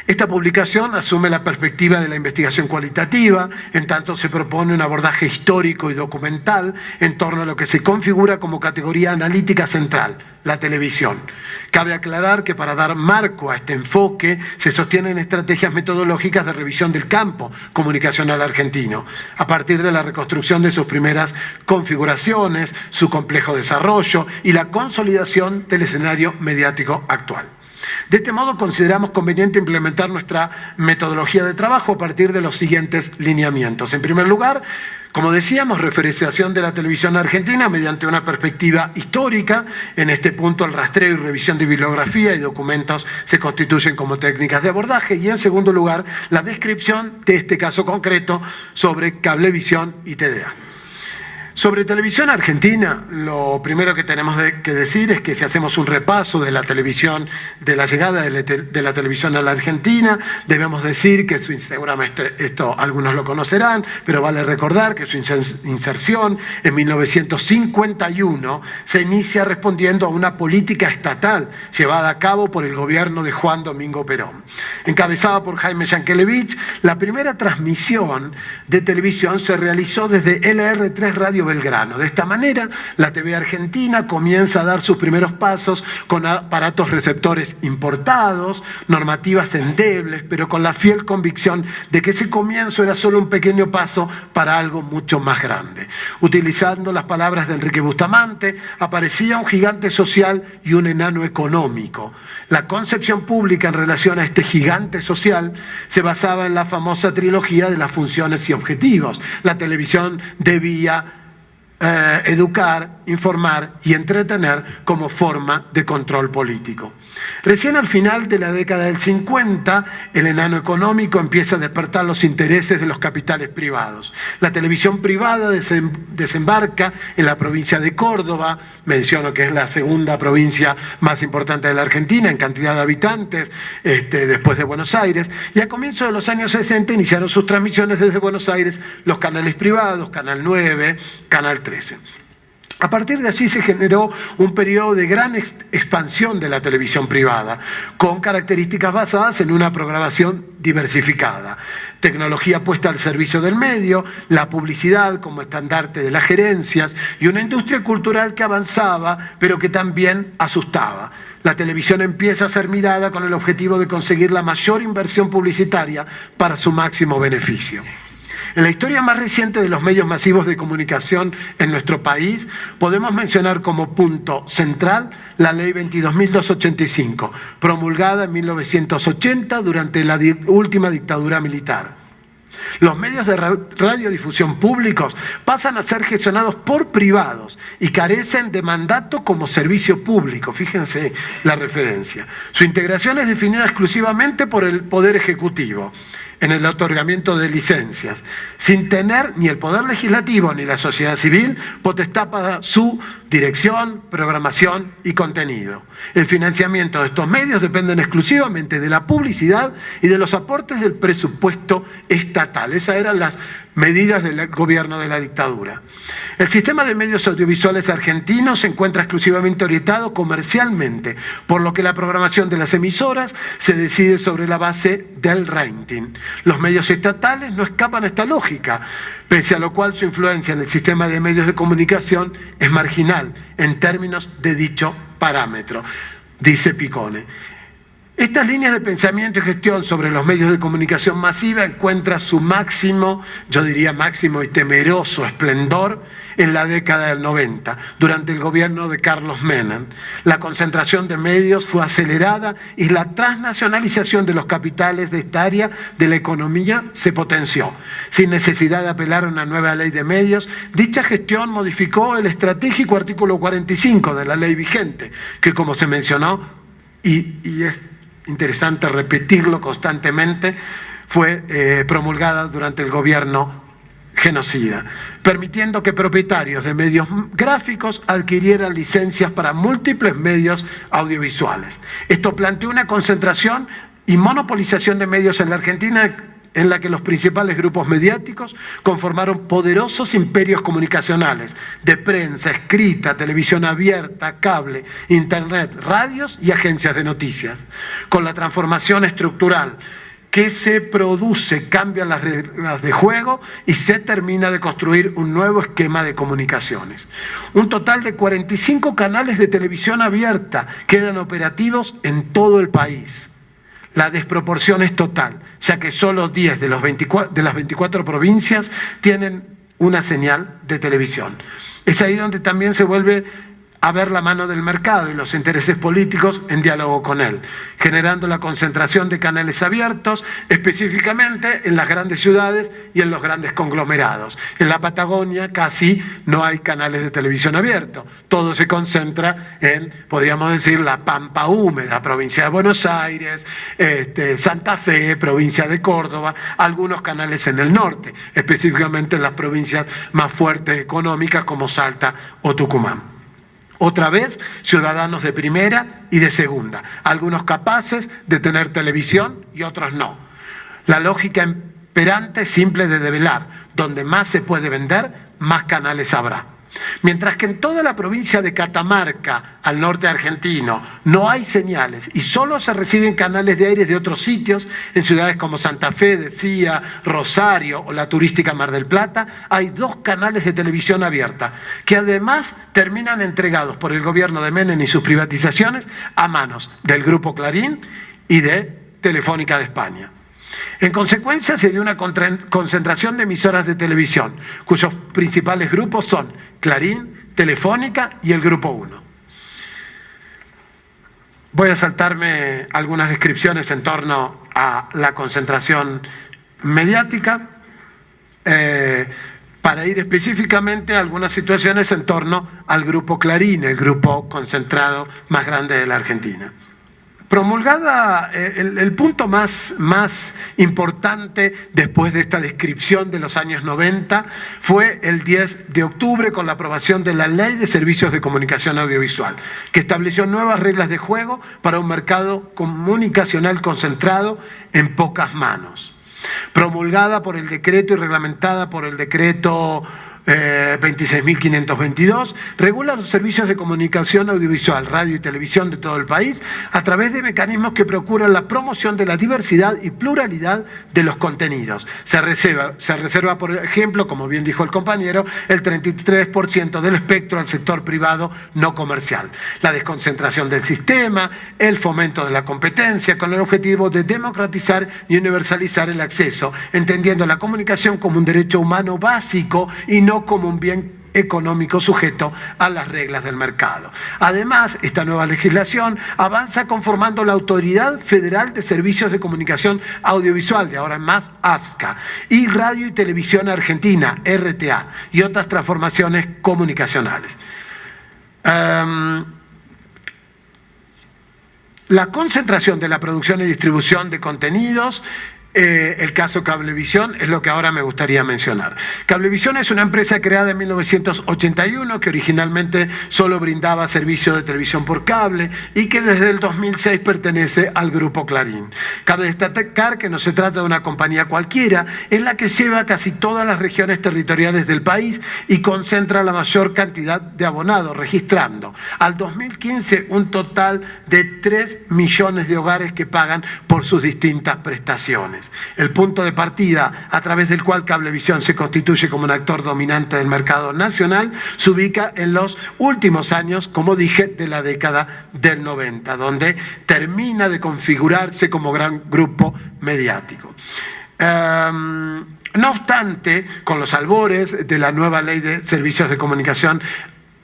Esta publicación asume la perspectiva de la investigación cualitativa, en tanto se propone un abordaje histórico y documental en torno a lo que se configura como categoría analítica central, la televisión. Cabe aclarar que para dar marco a este enfoque se sostienen estrategias metodológicas de revisión del campo comunicacional argentino, a partir de la reconstrucción de sus primeras configuraciones, su complejo desarrollo y la consolidación del escenario mediático actual. De este modo, consideramos conveniente implementar nuestra metodología de trabajo a partir de los siguientes lineamientos. En primer lugar, como decíamos, referenciación de la televisión argentina mediante una perspectiva histórica. En este punto, el rastreo y revisión de bibliografía y documentos se constituyen como técnicas de abordaje. Y en segundo lugar, la descripción de este caso concreto sobre Cablevisión y TDA. Sobre televisión argentina, lo primero que tenemos que decir es que si hacemos un repaso de la televisión, de la llegada de la televisión a la Argentina, debemos decir que seguramente esto algunos lo conocerán, pero vale recordar que su inserción en 1951 se inicia respondiendo a una política estatal llevada a cabo por el gobierno de Juan Domingo Perón. Encabezada por Jaime Yankelevich, la primera transmisión de televisión se realizó desde LR3 Radio Belgrano. De esta manera, la TV argentina comienza a dar sus primeros pasos con aparatos receptores importados, normativas endebles, pero con la fiel convicción de que ese comienzo era solo un pequeño paso para algo mucho más grande. Utilizando las palabras de Enrique Bustamante, aparecía un gigante social y un enano económico. La concepción pública en relación a este gigante social se basaba en la famosa trilogía de las funciones y objetivos. La televisión debía educar, informar y entretener como forma de control político. Recién al final de la década del 50, el enano económico empieza a despertar los intereses de los capitales privados. La televisión privada desembarca en la provincia de Córdoba, menciono que es la segunda provincia más importante de la Argentina en cantidad de habitantes, después de Buenos Aires, y a comienzos de los años 60 iniciaron sus transmisiones desde Buenos Aires los canales privados, Canal 9, Canal 13. A partir de allí se generó un periodo de gran expansión de la televisión privada, con características basadas en una programación diversificada, tecnología puesta al servicio del medio, la publicidad como estandarte de las gerencias y una industria cultural que avanzaba, pero que también asustaba. La televisión empieza a ser mirada con el objetivo de conseguir la mayor inversión publicitaria para su máximo beneficio. En la historia más reciente de los medios masivos de comunicación en nuestro país, podemos mencionar como punto central la Ley 22.285, promulgada en 1980 durante la última dictadura militar. Los medios de radiodifusión públicos pasan a ser gestionados por privados y carecen de mandato como servicio público. Fíjense la referencia. Su integración es definida exclusivamente por el Poder Ejecutivo en el otorgamiento de licencias, sin tener ni el Poder Legislativo ni la sociedad civil potestad para su dirección, programación y contenido. El financiamiento de estos medios dependen exclusivamente de la publicidad y de los aportes del presupuesto estatal. Esas eran las medidas del gobierno de la dictadura. El sistema de medios audiovisuales argentinos se encuentra exclusivamente orientado comercialmente, por lo que la programación de las emisoras se decide sobre la base del rating. Los medios estatales no escapan a esta lógica, pese a lo cual su influencia en el sistema de medios de comunicación es marginal en términos de dicho parámetro, dice Picone. Estas líneas de pensamiento y gestión sobre los medios de comunicación masiva encuentran su máximo, yo diría máximo y temeroso esplendor en la década del 90, durante el gobierno de Carlos Menem. La concentración de medios fue acelerada y la transnacionalización de los capitales de esta área de la economía se potenció. Sin necesidad de apelar a una nueva ley de medios, dicha gestión modificó el estratégico artículo 45 de la ley vigente, que como se mencionó, y es interesante repetirlo constantemente, fue promulgada durante el gobierno genocida, permitiendo que propietarios de medios gráficos adquirieran licencias para múltiples medios audiovisuales. Esto planteó una concentración y monopolización de medios en la Argentina, en la que los principales grupos mediáticos conformaron poderosos imperios comunicacionales de prensa, escrita, televisión abierta, cable, internet, radios y agencias de noticias. Con la transformación estructural que se produce, cambian las reglas de juego y se termina de construir un nuevo esquema de comunicaciones. Un total de 45 canales de televisión abierta quedan operativos en todo el país. La desproporción es total, ya que solo 10 de las 24 provincias tienen una señal de televisión. Es ahí donde también se vuelve a ver la mano del mercado y los intereses políticos en diálogo con él, generando la concentración de canales abiertos, específicamente en las grandes ciudades y en los grandes conglomerados. En la Patagonia casi no hay canales de televisión abiertos, todo se concentra en, podríamos decir, la Pampa Húmeda, provincia de Buenos Aires, Santa Fe, provincia de Córdoba, algunos canales en el norte, específicamente en las provincias más fuertes económicas como Salta o Tucumán. Otra vez, ciudadanos de primera y de segunda, algunos capaces de tener televisión y otros no. La lógica imperante es simple de develar: donde más se puede vender, más canales habrá. Mientras que en toda la provincia de Catamarca, al norte argentino, no hay señales y solo se reciben canales de aire de otros sitios, en ciudades como Santa Fe, decía, Rosario o la turística Mar del Plata, hay 2 canales de televisión abierta, que además terminan entregados por el gobierno de Menem y sus privatizaciones a manos del Grupo Clarín y de Telefónica de España. En consecuencia, se dio una concentración de emisoras de televisión, cuyos principales grupos son Clarín, Telefónica y el Grupo 1. Voy a saltarme algunas descripciones en torno a la concentración mediática para ir específicamente a algunas situaciones en torno al Grupo Clarín, el grupo concentrado más grande de la Argentina. Promulgada, el punto más importante después de esta descripción de los años 90 fue el 10 de octubre con la aprobación de la Ley de Servicios de Comunicación Audiovisual, que estableció nuevas reglas de juego para un mercado comunicacional concentrado en pocas manos. Promulgada por el decreto y reglamentada por el decreto 26.522, regula los servicios de comunicación audiovisual, radio y televisión de todo el país a través de mecanismos que procuran la promoción de la diversidad y pluralidad de los contenidos. Se reserva, por ejemplo, como bien dijo el compañero, el 33% del espectro al sector privado no comercial. La desconcentración del sistema, el fomento de la competencia con el objetivo de democratizar y universalizar el acceso, entendiendo la comunicación como un derecho humano básico y no como un bien económico sujeto a las reglas del mercado. Además, esta nueva legislación avanza conformando la Autoridad Federal de Servicios de Comunicación Audiovisual, de ahora en más AFSCA, y Radio y Televisión Argentina, RTA, y otras transformaciones comunicacionales. La concentración de la producción y distribución de contenidos, el caso Cablevisión, es lo que ahora me gustaría mencionar. Cablevisión es una empresa creada en 1981 que originalmente solo brindaba servicio de televisión por cable y que desde el 2006 pertenece al Grupo Clarín. Cabe destacar que no se trata de una compañía cualquiera, es la que lleva casi todas las regiones territoriales del país y concentra la mayor cantidad de abonados, registrando al 2015 un total de 3 millones de hogares que pagan por sus distintas prestaciones. El punto de partida a través del cual Cablevisión se constituye como un actor dominante del mercado nacional se ubica en los últimos años, como dije, de la década del 90, donde termina de configurarse como gran grupo mediático. No obstante, con los albores de la nueva ley de servicios de comunicación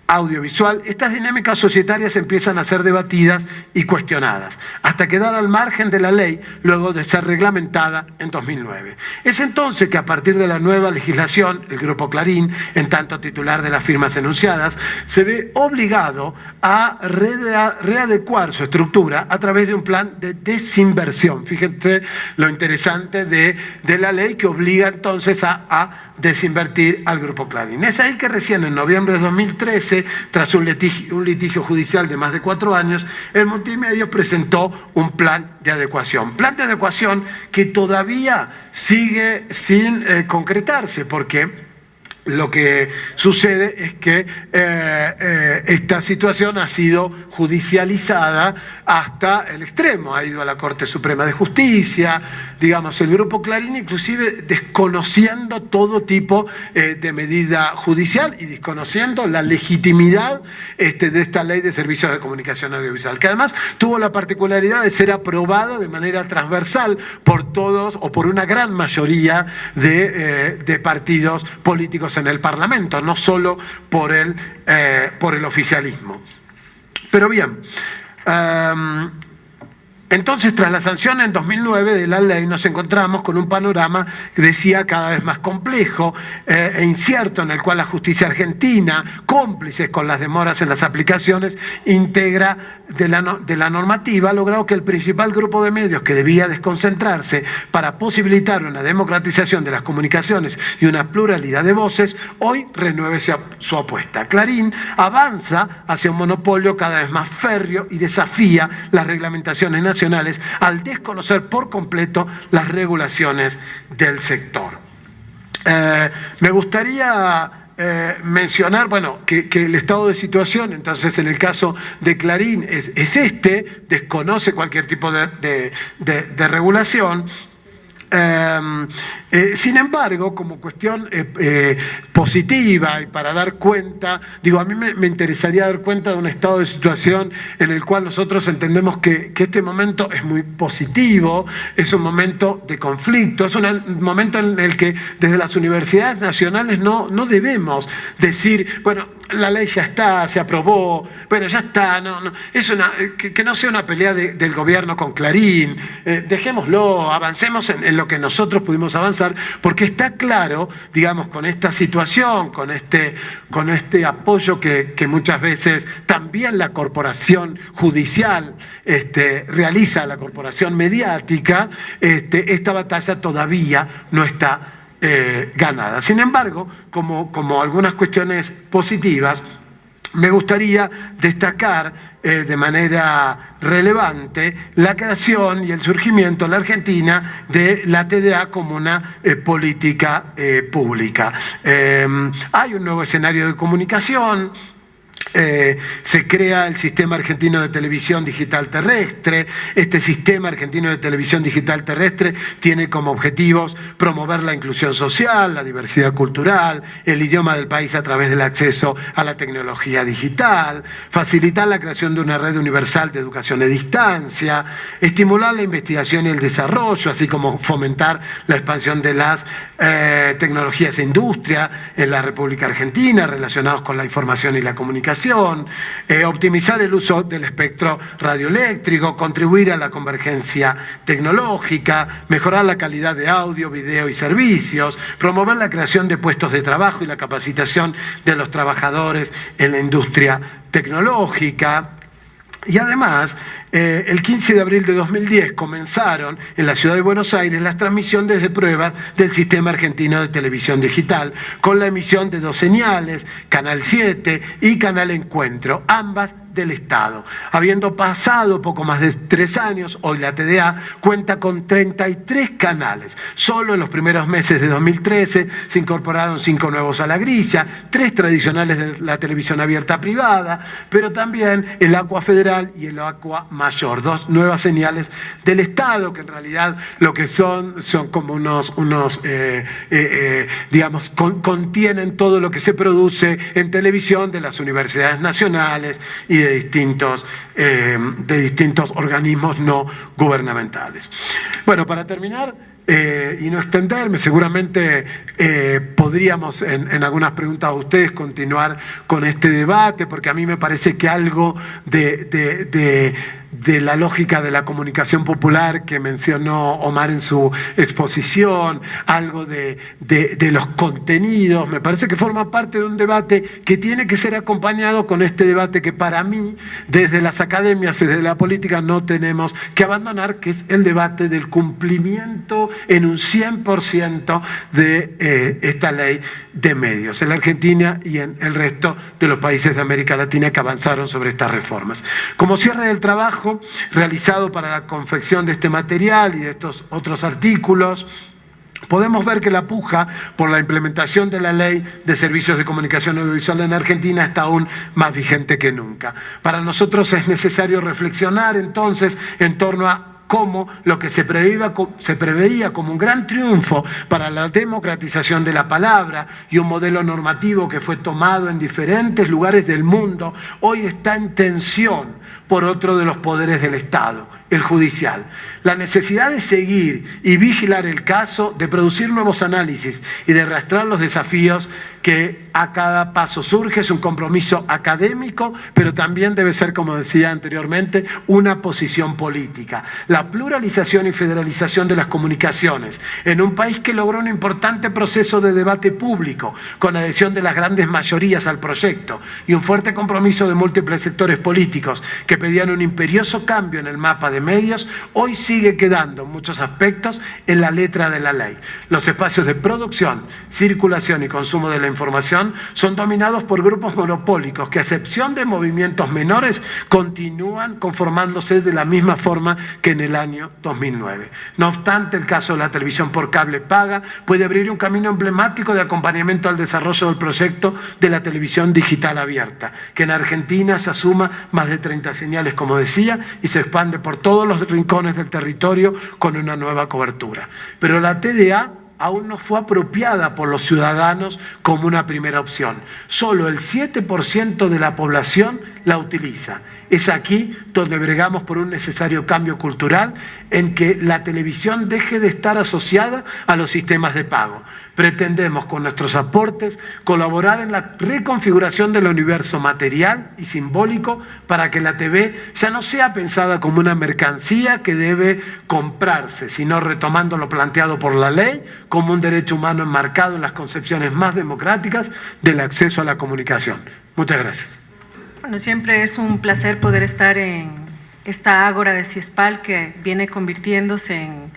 audiovisual, estas dinámicas societarias empiezan a ser debatidas y cuestionadas, hasta quedar al margen de la ley luego de ser reglamentada en 2009. Es entonces que a partir de la nueva legislación, el Grupo Clarín, en tanto titular de las firmas enunciadas, se ve obligado a readecuar su estructura a través de un plan de desinversión. Fíjense lo interesante de la ley que obliga entonces a desinvertir al Grupo Clarín. Es ahí que recién en noviembre de 2013, tras un litigio judicial de más de 4 años, el Multimedios presentó un plan de adecuación. Plan de adecuación que todavía sigue sin concretarse, porque lo que sucede es que esta situación ha sido judicializada hasta el extremo. Ha ido a la Corte Suprema de Justicia, digamos, el Grupo Clarín inclusive desconociendo todo tipo de medida judicial y desconociendo la legitimidad de esta ley de servicios de comunicación audiovisual, que además tuvo la particularidad de ser aprobada de manera transversal por todos o por una gran mayoría de partidos políticos en el Parlamento, no solo por el oficialismo. Pero bien, entonces, tras la sanción en 2009 de la ley, nos encontramos con un panorama que decía cada vez más complejo e incierto, en el cual la justicia argentina, cómplices con las demoras en las aplicaciones íntegra de la normativa, ha logrado que el principal grupo de medios que debía desconcentrarse para posibilitar una democratización de las comunicaciones y una pluralidad de voces, hoy renueve su apuesta. Clarín avanza hacia un monopolio cada vez más férreo y desafía las reglamentaciones nacionales al desconocer por completo las regulaciones del sector. Me gustaría mencionar, bueno, que el estado de situación, entonces en el caso de Clarín es desconoce cualquier tipo de regulación. Sin embargo, como cuestión positiva y para dar cuenta, digo, a mí me interesaría dar cuenta de un estado de situación en el cual nosotros entendemos que este momento es muy positivo, es un momento de conflicto, es un momento en el que desde las universidades nacionales no debemos decir, bueno, la ley ya está, se aprobó, bueno, ya está, que no sea una pelea del gobierno con Clarín, dejémoslo, avancemos en lo que nosotros pudimos avanzar, porque está claro, digamos, con esta situación, con este apoyo que muchas veces también la corporación judicial realiza, la corporación mediática, esta batalla todavía no está ganada. Sin embargo, como algunas cuestiones positivas, me gustaría destacar de manera relevante la creación y el surgimiento en la Argentina de la TDA como una política pública. Hay un nuevo escenario de comunicación. se crea el Sistema Argentino de Televisión Digital Terrestre. Este Sistema Argentino de Televisión Digital Terrestre tiene como objetivos promover la inclusión social, la diversidad cultural, el idioma del país a través del acceso a la tecnología digital, facilitar la creación de una red universal de educación a distancia, estimular la investigación y el desarrollo, así como fomentar la expansión de las tecnologías e industria en la República Argentina relacionados con la información y la comunicación, optimizar el uso del espectro radioeléctrico, contribuir a la convergencia tecnológica, mejorar la calidad de audio, video y servicios, promover la creación de puestos de trabajo y la capacitación de los trabajadores en la industria tecnológica. Y además, el 15 de abril de 2010 comenzaron en la ciudad de Buenos Aires las transmisiones de pruebas del Sistema Argentino de Televisión Digital, con la emisión de 2 señales, Canal 7 y Canal Encuentro, ambas del Estado. Habiendo pasado poco más de 3 años, hoy la TDA cuenta con 33 canales. Solo en los primeros meses de 2013 se incorporaron 5 nuevos a la grilla, 3 tradicionales de la televisión abierta privada, pero también el Aqua Federal y el Aqua Mayor, 2 nuevas señales del Estado, que en realidad lo que son como digamos, contienen todo lo que se produce en televisión de las universidades nacionales y de distintos organismos no gubernamentales. Bueno, para terminar y no extenderme, seguramente podríamos en algunas preguntas a ustedes continuar con este debate, porque a mí me parece que algo de la lógica de la comunicación popular que mencionó Omar en su exposición, algo de los contenidos, me parece que forma parte de un debate que tiene que ser acompañado con este debate que para mí, desde las academias, desde la política, no tenemos que abandonar, que es el debate del cumplimiento en un 100% de esta ley de medios, en la Argentina y en el resto de los países de América Latina que avanzaron sobre estas reformas. Como cierre del trabajo realizado para la confección de este material y de estos otros artículos, podemos ver que la puja por la implementación de la Ley de Servicios de Comunicación Audiovisual en Argentina está aún más vigente que nunca. Para nosotros es necesario reflexionar entonces en torno a cómo lo que se preveía como un gran triunfo para la democratización de la palabra y un modelo normativo que fue tomado en diferentes lugares del mundo, hoy está en tensión por otro de los poderes del Estado, el judicial. La necesidad de seguir y vigilar el caso, de producir nuevos análisis y de rastrear los desafíos que a cada paso surge es un compromiso académico, pero también debe ser, como decía anteriormente, una posición política. La pluralización y federalización de las comunicaciones en un país que logró un importante proceso de debate público con adhesión de las grandes mayorías al proyecto y un fuerte compromiso de múltiples sectores políticos que pedían un imperioso cambio en el mapa de medios, hoy sigue quedando en muchos aspectos en la letra de la ley. Los espacios de producción, circulación y consumo de la información son dominados por grupos monopólicos que, a excepción de movimientos menores, continúan conformándose de la misma forma que en el año 2009. No obstante, el caso de la televisión por cable paga puede abrir un camino emblemático de acompañamiento al desarrollo del proyecto de la televisión digital abierta, que en Argentina se asuma más de 30 señales, como decía, y se expande por todos los rincones del territorio con una nueva cobertura. Pero la TDA aún no fue apropiada por los ciudadanos como una primera opción. Solo el 7% de la población la utiliza. Es aquí donde bregamos por un necesario cambio cultural en que la televisión deje de estar asociada a los sistemas de pago. Pretendemos con nuestros aportes colaborar en la reconfiguración del universo material y simbólico para que la TV ya no sea pensada como una mercancía que debe comprarse, sino, retomando lo planteado por la ley, como un derecho humano enmarcado en las concepciones más democráticas del acceso a la comunicación. Muchas gracias. Bueno, siempre es un placer poder estar en esta ágora de CIESPAL que viene convirtiéndose en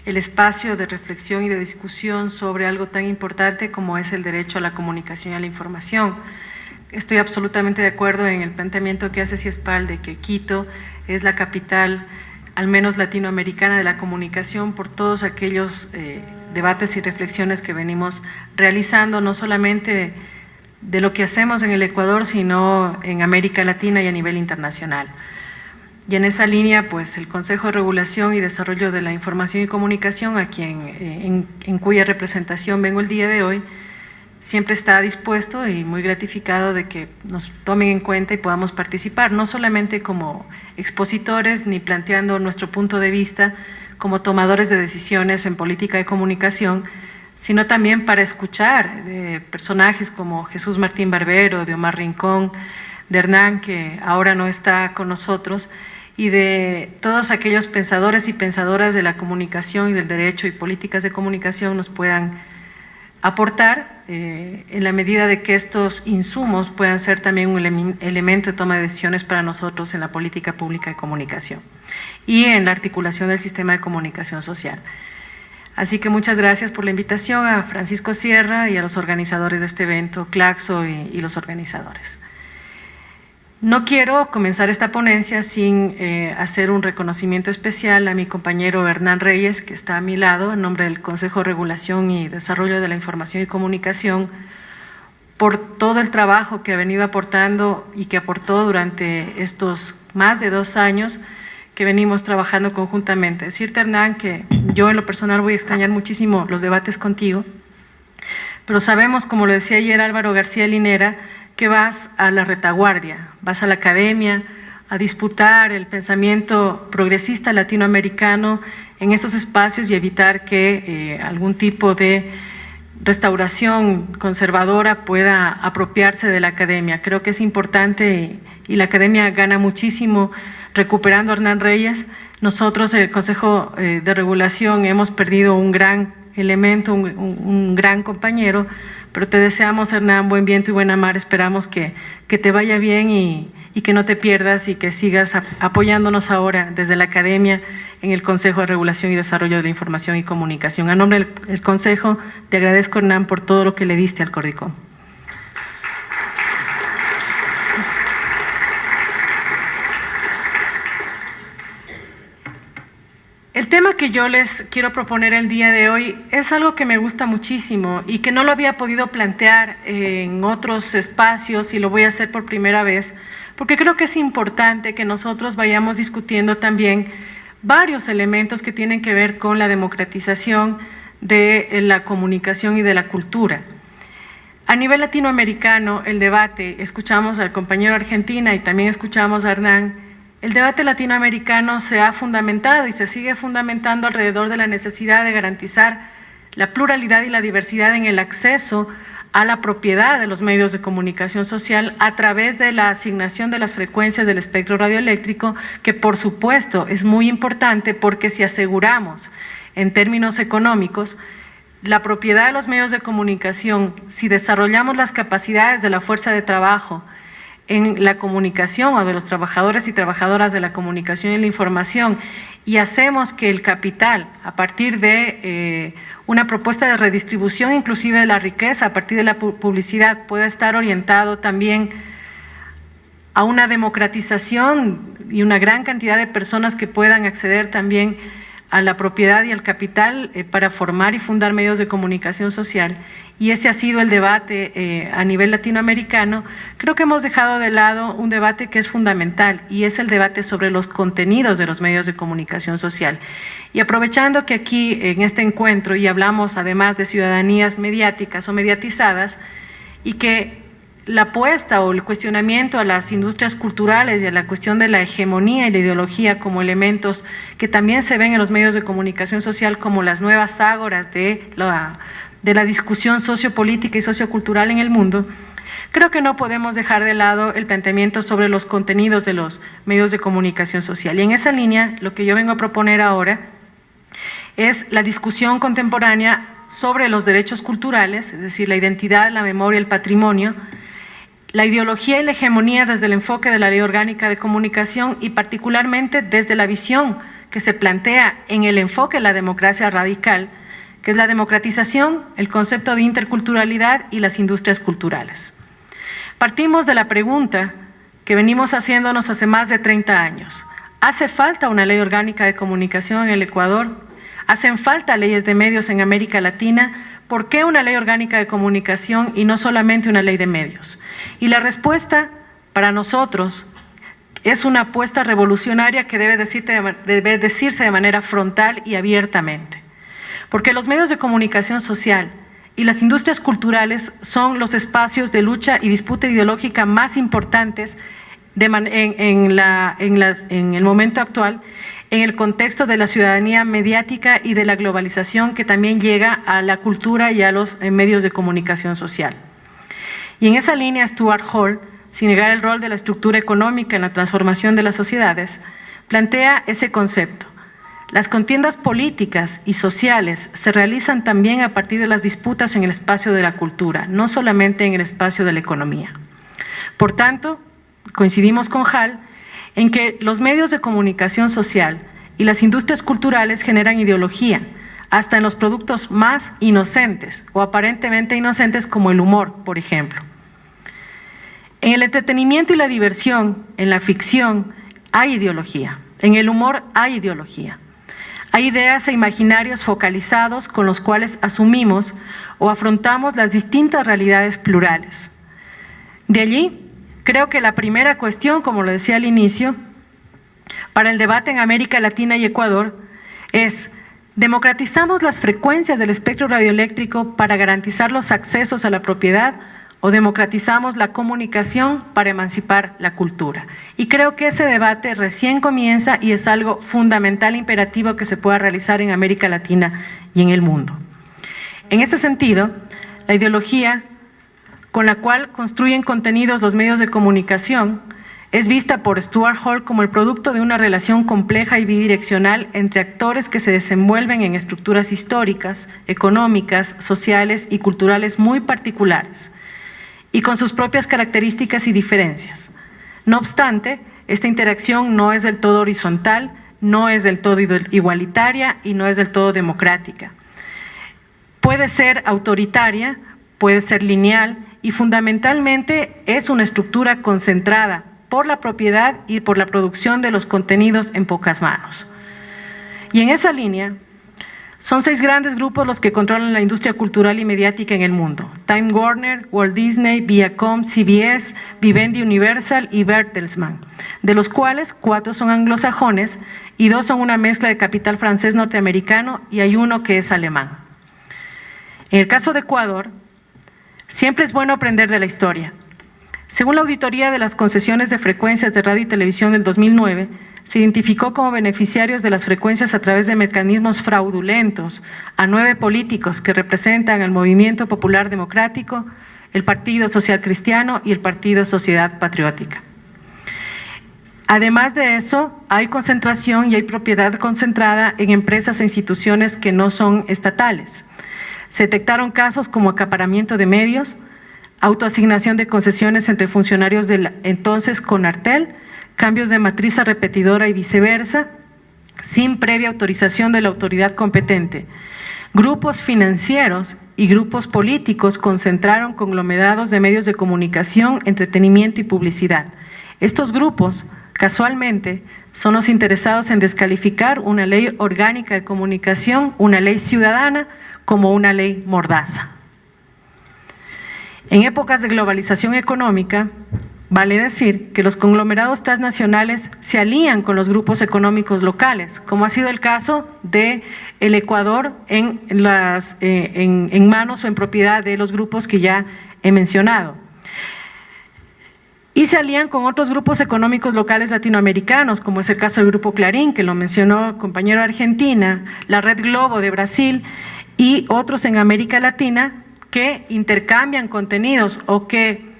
el espacio de reflexión y de discusión sobre algo tan importante como es el derecho a la comunicación y a la información. Estoy absolutamente de acuerdo en el planteamiento que hace CIESPAL de que Quito es la capital, al menos latinoamericana, de la comunicación por todos aquellos debates y reflexiones que venimos realizando, no solamente de lo que hacemos en el Ecuador, sino en América Latina y a nivel internacional. Y en esa línea, pues el Consejo de Regulación y Desarrollo de la Información y Comunicación, a quien, en cuya representación vengo el día de hoy, siempre está dispuesto y muy gratificado de que nos tomen en cuenta y podamos participar, no solamente como expositores ni planteando nuestro punto de vista como tomadores de decisiones en política de comunicación, sino también para escuchar de personajes como Jesús Martín Barbero, de Omar Rincón, de Hernán, que ahora no está con nosotros, y de todos aquellos pensadores y pensadoras de la comunicación y del derecho y políticas de comunicación nos puedan aportar en la medida de que estos insumos puedan ser también un elemento de toma de decisiones para nosotros en la política pública de comunicación y en la articulación del sistema de comunicación social. Así que muchas gracias por la invitación a Francisco Sierra y a los organizadores de este evento, Claxo y los organizadores. No quiero comenzar esta ponencia sin hacer un reconocimiento especial a mi compañero Hernán Reyes, que está a mi lado, en nombre del Consejo de Regulación y Desarrollo de la Información y Comunicación, por todo el trabajo que ha venido aportando y que aportó durante estos más de 2 años que venimos trabajando conjuntamente. Decirte, Hernán, que yo en lo personal voy a extrañar muchísimo los debates contigo, pero sabemos, como lo decía ayer Álvaro García Linera, que vas a la retaguardia, vas a la academia a disputar el pensamiento progresista latinoamericano en esos espacios y evitar que algún tipo de restauración conservadora pueda apropiarse de la academia. Creo que es importante y la academia gana muchísimo recuperando a Hernán Reyes. Nosotros, el Consejo de Regulación, hemos perdido un gran elemento, un gran compañero, pero te deseamos, Hernán, buen viento y buena mar. Esperamos que te vaya bien y que no te pierdas y que sigas apoyándonos ahora desde la academia en el Consejo de Regulación y Desarrollo de la Información y Comunicación. A nombre del Consejo, te agradezco, Hernán, por todo lo que le diste al Cordicom. El tema que yo les quiero proponer el día de hoy es algo que me gusta muchísimo y que no lo había podido plantear en otros espacios y lo voy a hacer por primera vez, porque creo que es importante que nosotros vayamos discutiendo también varios elementos que tienen que ver con la democratización de la comunicación y de la cultura. A nivel latinoamericano, el debate, escuchamos al compañero Argentina y también escuchamos a Hernán. El debate latinoamericano se ha fundamentado y se sigue fundamentando alrededor de la necesidad de garantizar la pluralidad y la diversidad en el acceso a la propiedad de los medios de comunicación social a través de la asignación de las frecuencias del espectro radioeléctrico, que por supuesto es muy importante porque si aseguramos en términos económicos la propiedad de los medios de comunicación, si desarrollamos las capacidades de la fuerza de trabajo en la comunicación o de los trabajadores y trabajadoras de la comunicación y la información y hacemos que el capital, a partir de una propuesta de redistribución inclusive de la riqueza, a partir de la publicidad, pueda estar orientado también a una democratización y una gran cantidad de personas que puedan acceder también a la propiedad y al capital para formar y fundar medios de comunicación social, y ese ha sido el debate a nivel latinoamericano. Creo que hemos dejado de lado un debate que es fundamental y es el debate sobre los contenidos de los medios de comunicación social. Y aprovechando que aquí en este encuentro y hablamos además de ciudadanías mediáticas o mediatizadas y que la apuesta o el cuestionamiento a las industrias culturales y a la cuestión de la hegemonía y la ideología como elementos que también se ven en los medios de comunicación social como las nuevas ágoras de la discusión sociopolítica y sociocultural en el mundo, creo que no podemos dejar de lado el planteamiento sobre los contenidos de los medios de comunicación social. Y en esa línea, lo que yo vengo a proponer ahora es la discusión contemporánea sobre los derechos culturales, es decir, la identidad, la memoria, el patrimonio, la ideología y la hegemonía desde el enfoque de la Ley Orgánica de Comunicación y particularmente desde la visión que se plantea en el enfoque de la democracia radical, que es la democratización, el concepto de interculturalidad y las industrias culturales. Partimos de la pregunta que venimos haciéndonos hace más de 30 años. ¿Hace falta una ley orgánica de comunicación en el Ecuador? ¿Hacen falta leyes de medios en América Latina? ¿por qué una ley orgánica de comunicación y no solamente una ley de medios? Y la respuesta para nosotros es una apuesta revolucionaria que debe decirse de manera frontal y abiertamente. Porque los medios de comunicación social y las industrias culturales son los espacios de lucha y disputa ideológica más importantes en el momento actual, en el contexto de la ciudadanía mediática y de la globalización que también llega a la cultura y a los medios de comunicación social. Y en esa línea, Stuart Hall, sin negar el rol de la estructura económica en la transformación de las sociedades, plantea ese concepto. Las contiendas políticas y sociales se realizan también a partir de las disputas en el espacio de la cultura, no solamente en el espacio de la economía. Por tanto, coincidimos con Hall en que los medios de comunicación social y las industrias culturales generan ideología, hasta en los productos más inocentes o aparentemente inocentes como el humor, por ejemplo. En el entretenimiento y la diversión, en la ficción, hay ideología. En el humor hay ideología. Hay ideas e imaginarios focalizados con los cuales asumimos o afrontamos las distintas realidades plurales. De allí, creo que la primera cuestión, como lo decía al inicio, para el debate en América Latina y Ecuador es: ¿democratizamos las frecuencias del espectro radioeléctrico para garantizar los accesos a la propiedad o democratizamos la comunicación para emancipar la cultura? Y creo que ese debate recién comienza y es algo fundamental, imperativo que se pueda realizar en América Latina y en el mundo. En ese sentido, la ideología con la cual construyen contenidos los medios de comunicación es vista por Stuart Hall como el producto de una relación compleja y bidireccional entre actores que se desenvuelven en estructuras históricas, económicas, sociales y culturales muy particulares y con sus propias características y diferencias. No obstante, esta interacción no es del todo horizontal, no es del todo igualitaria y no es del todo democrática. Puede ser autoritaria, puede ser lineal y fundamentalmente es una estructura concentrada por la propiedad y por la producción de los contenidos en pocas manos. Y en esa línea, son 6 grandes grupos los que controlan la industria cultural y mediática en el mundo: Time Warner, Walt Disney, Viacom, CBS, Vivendi Universal y Bertelsmann, de los cuales 4 son anglosajones y 2 son una mezcla de capital francés norteamericano y hay uno que es alemán. En el caso de Ecuador, siempre es bueno aprender de la historia. Según la auditoría de las concesiones de frecuencias de radio y televisión del 2009, se identificó como beneficiarios de las frecuencias a través de mecanismos fraudulentos a 9 políticos que representan al Movimiento Popular Democrático, el Partido Social Cristiano y el Partido Sociedad Patriótica. Además de eso, hay concentración y hay propiedad concentrada en empresas e instituciones que no son estatales. Se detectaron casos como acaparamiento de medios, autoasignación de concesiones entre funcionarios del entonces Conartel, cambios de matriz a repetidora y viceversa, sin previa autorización de la autoridad competente. Grupos financieros y grupos políticos concentraron conglomerados de medios de comunicación, entretenimiento y publicidad. Estos grupos, casualmente, son los interesados en descalificar una ley orgánica de comunicación, una ley ciudadana, como una ley mordaza. En épocas de globalización económica, vale decir que los conglomerados transnacionales se alían con los grupos económicos locales, como ha sido el caso del Ecuador en manos o en propiedad de los grupos que ya he mencionado. Y se alían con otros grupos económicos locales latinoamericanos, como es el caso del Grupo Clarín, que lo mencionó el compañero de Argentina, la Red Globo de Brasil y otros en América Latina que intercambian contenidos o que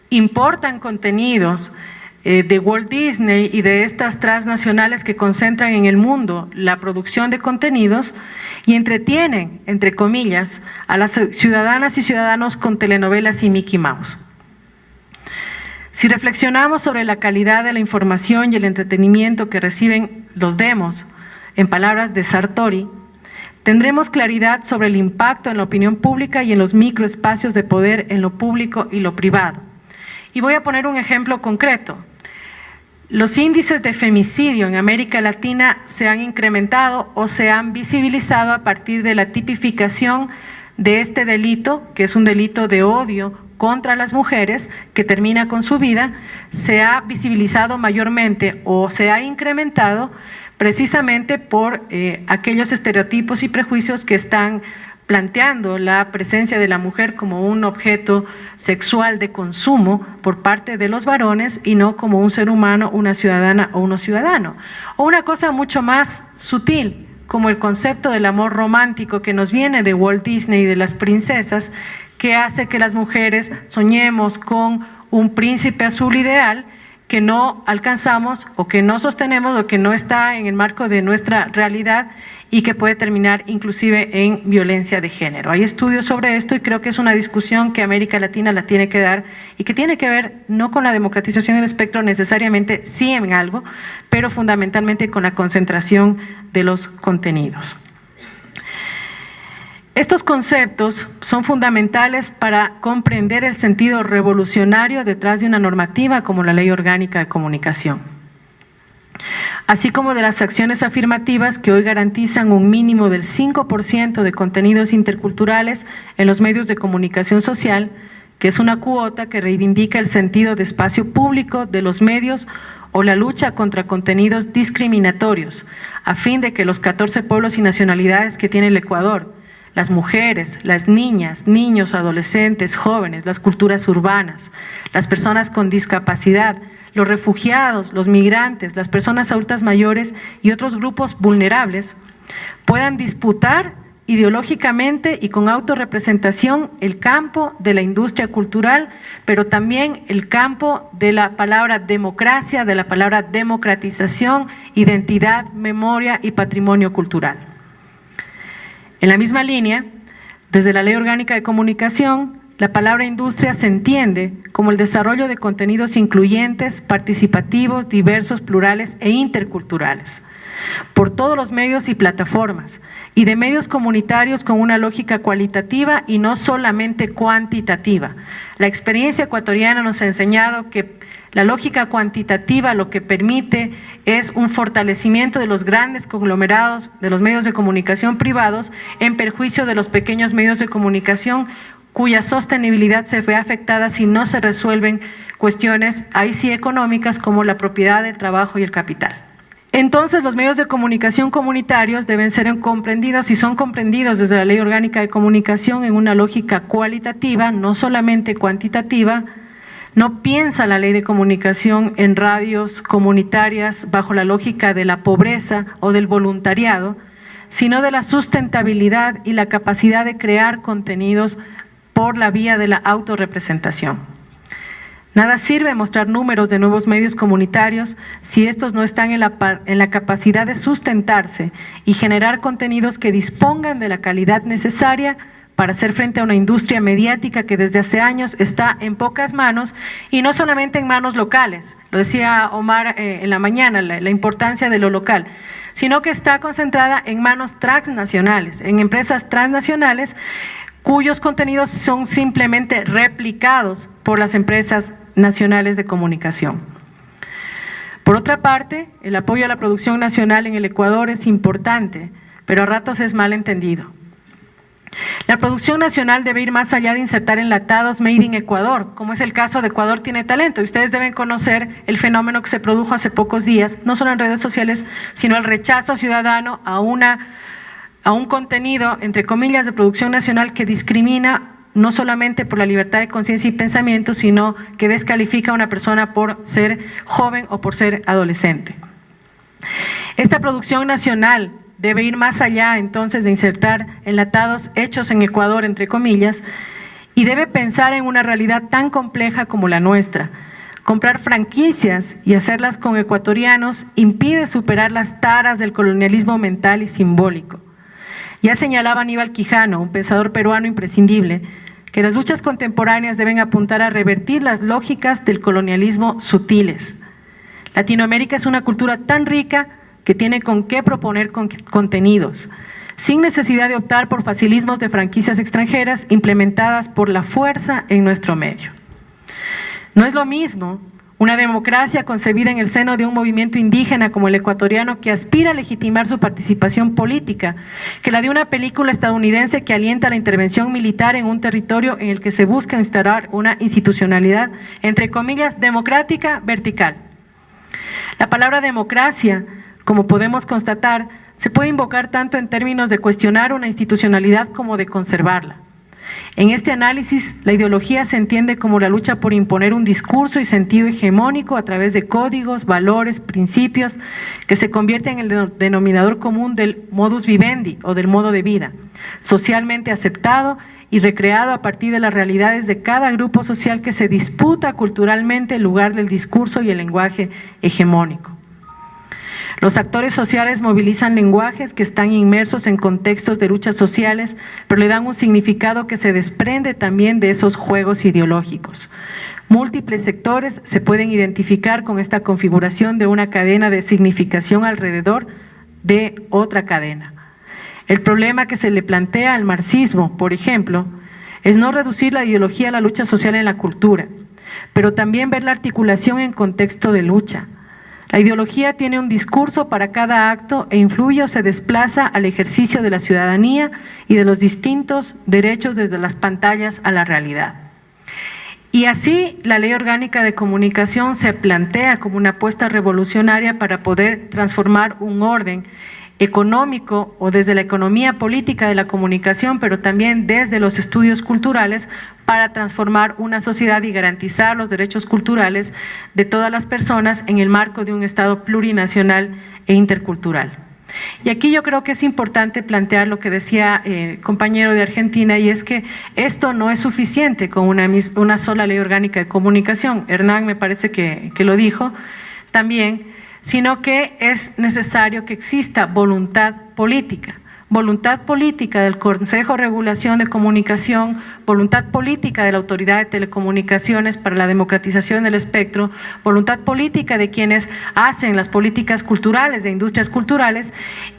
importan contenidos de Walt Disney y de estas transnacionales que concentran en el mundo la producción de contenidos y entretienen, entre comillas, a las ciudadanas y ciudadanos con telenovelas y Mickey Mouse. Si reflexionamos sobre la calidad de la información y el entretenimiento que reciben los demos, en palabras de Sartori, tendremos claridad sobre el impacto en la opinión pública y en los microespacios de poder en lo público y lo privado. Y voy a poner un ejemplo concreto. Los índices de femicidio en América Latina se han incrementado o se han visibilizado a partir de la tipificación de este delito, que es un delito de odio contra las mujeres, que termina con su vida, se ha visibilizado mayormente o se ha incrementado precisamente por aquellos estereotipos y prejuicios que están planteando la presencia de la mujer como un objeto sexual de consumo por parte de los varones y no como un ser humano, una ciudadana o uno ciudadano. O una cosa mucho más sutil, como el concepto del amor romántico que nos viene de Walt Disney y de las princesas, que hace que las mujeres soñemos con un príncipe azul ideal que no alcanzamos o que no sostenemos o que no está en el marco de nuestra realidad y que puede terminar inclusive en violencia de género. Hay estudios sobre esto y creo que es una discusión que América Latina la tiene que dar y que tiene que ver no con la democratización del espectro necesariamente, sí en algo, pero fundamentalmente con la concentración de los contenidos. Estos conceptos son fundamentales para comprender el sentido revolucionario detrás de una normativa como la Ley Orgánica de Comunicación, así como de las acciones afirmativas que hoy garantizan un mínimo del 5% de contenidos interculturales en los medios de comunicación social, que es una cuota que reivindica el sentido de espacio público de los medios o la lucha contra contenidos discriminatorios, a fin de que los 14 pueblos y nacionalidades que tiene el Ecuador, las mujeres, las niñas, niños, adolescentes, jóvenes, las culturas urbanas, las personas con discapacidad, los refugiados, los migrantes, las personas adultas mayores y otros grupos vulnerables puedan disputar ideológicamente y con autorrepresentación el campo de la industria cultural, pero también el campo de la palabra democracia, de la palabra democratización, identidad, memoria y patrimonio cultural. En la misma línea, desde la Ley Orgánica de Comunicación, la palabra industria se entiende como el desarrollo de contenidos incluyentes, participativos, diversos, plurales e interculturales, por todos los medios y plataformas, y de medios comunitarios con una lógica cualitativa y no solamente cuantitativa. La experiencia ecuatoriana nos ha enseñado que la lógica cuantitativa lo que permite es un fortalecimiento de los grandes conglomerados de los medios de comunicación privados en perjuicio de los pequeños medios de comunicación cuya sostenibilidad se ve afectada si no se resuelven cuestiones, ahí sí económicas, como la propiedad, el trabajo y el capital. Entonces, los medios de comunicación comunitarios deben ser comprendidos y son comprendidos desde la Ley Orgánica de Comunicación en una lógica cualitativa, no solamente cuantitativa. No piensa la Ley de Comunicación en radios comunitarias bajo la lógica de la pobreza o del voluntariado, sino de la sustentabilidad y la capacidad de crear contenidos por la vía de la autorrepresentación. Nada sirve mostrar números de nuevos medios comunitarios si estos no están en la capacidad de sustentarse y generar contenidos que dispongan de la calidad necesaria para hacer frente a una industria mediática que desde hace años está en pocas manos y no solamente en manos locales, lo decía Omar en la mañana, la importancia de lo local, sino que está concentrada en manos transnacionales, en empresas transnacionales cuyos contenidos son simplemente replicados por las empresas nacionales de comunicación. Por otra parte, el apoyo a la producción nacional en el Ecuador es importante, pero a ratos es mal entendido. La producción nacional debe ir más allá de insertar enlatados made in Ecuador, como es el caso de Ecuador Tiene Talento. Y ustedes deben conocer el fenómeno que se produjo hace pocos días, no solo en redes sociales, sino el rechazo ciudadano a un contenido, entre comillas, de producción nacional que discrimina no solamente por la libertad de conciencia y pensamiento, sino que descalifica a una persona por ser joven o por ser adolescente. Esta producción nacional debe ir más allá entonces de insertar enlatados hechos en Ecuador, entre comillas, y debe pensar en una realidad tan compleja como la nuestra. Comprar franquicias y hacerlas con ecuatorianos impide superar las taras del colonialismo mental y simbólico. Ya señalaba Aníbal Quijano, un pensador peruano imprescindible, que las luchas contemporáneas deben apuntar a revertir las lógicas del colonialismo sutiles. Latinoamérica es una cultura tan rica que tiene con qué proponer contenidos, sin necesidad de optar por facilismos de franquicias extranjeras implementadas por la fuerza en nuestro medio. No es lo mismo Una democracia concebida en el seno de un movimiento indígena como el ecuatoriano que aspira a legitimar su participación política, que la de una película estadounidense que alienta la intervención militar en un territorio en el que se busca instaurar una institucionalidad, entre comillas, democrática vertical. La palabra democracia, como podemos constatar, se puede invocar tanto en términos de cuestionar una institucionalidad como de conservarla. En este análisis, la ideología se entiende como la lucha por imponer un discurso y sentido hegemónico a través de códigos, valores, principios que se convierten en el denominador común del modus vivendi o del modo de vida, socialmente aceptado y recreado a partir de las realidades de cada grupo social que se disputa culturalmente el lugar del discurso y el lenguaje hegemónico. Los actores sociales movilizan lenguajes que están inmersos en contextos de luchas sociales, pero le dan un significado que se desprende también de esos juegos ideológicos. Múltiples sectores se pueden identificar con esta configuración de una cadena de significación alrededor de otra cadena. El problema que se le plantea al marxismo, por ejemplo, es no reducir la ideología a la lucha social en la cultura, pero también ver la articulación en contexto de lucha. La ideología tiene un discurso para cada acto e influye o se desplaza al ejercicio de la ciudadanía y de los distintos derechos desde las pantallas a la realidad. Y así la Ley Orgánica de Comunicación se plantea como una apuesta revolucionaria para poder transformar un orden económico o desde la economía política de la comunicación, pero también desde los estudios culturales para transformar una sociedad y garantizar los derechos culturales de todas las personas en el marco de un Estado plurinacional e intercultural. Y aquí yo creo que es importante plantear lo que decía el compañero de Argentina, y es que esto no es suficiente con una sola ley orgánica de comunicación. Hernán me parece que lo dijo también, sino que es necesario que exista voluntad política del Consejo de Regulación de Comunicación, voluntad política de la Autoridad de Telecomunicaciones para la democratización del espectro, voluntad política de quienes hacen las políticas culturales, de industrias culturales,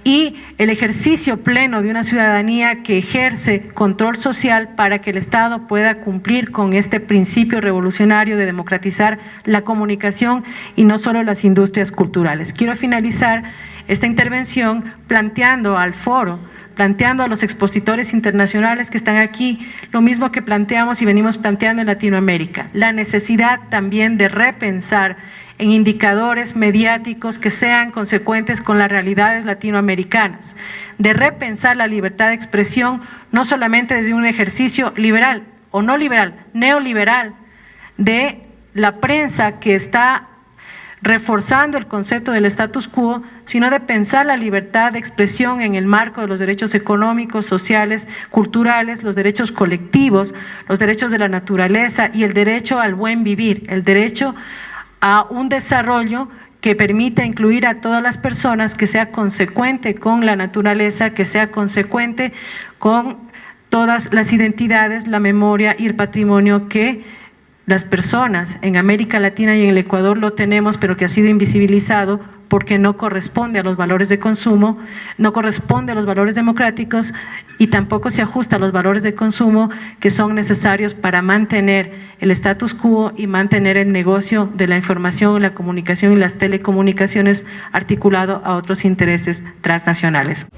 y el ejercicio pleno de una ciudadanía que ejerce control social para que el Estado pueda cumplir con este principio revolucionario de democratizar la comunicación y no solo las industrias culturales. Quiero finalizar esta intervención planteando al foro, planteando a los expositores internacionales que están aquí, lo mismo que planteamos y venimos planteando en Latinoamérica, la necesidad también de repensar en indicadores mediáticos que sean consecuentes con las realidades latinoamericanas, de repensar la libertad de expresión no solamente desde un ejercicio liberal o no liberal, neoliberal, de la prensa que está reforzando el concepto del status quo, sino de pensar la libertad de expresión en el marco de los derechos económicos, sociales, culturales, los derechos colectivos, los derechos de la naturaleza y el derecho al buen vivir, el derecho a un desarrollo que permita incluir a todas las personas, que sea consecuente con la naturaleza, que sea consecuente con todas las identidades, la memoria y el patrimonio que las personas en América Latina y en el Ecuador lo tenemos, pero que ha sido invisibilizado porque no corresponde a los valores de consumo, no corresponde a los valores democráticos y tampoco se ajusta a los valores de consumo que son necesarios para mantener el status quo y mantener el negocio de la información, la comunicación y las telecomunicaciones articulado a otros intereses transnacionales.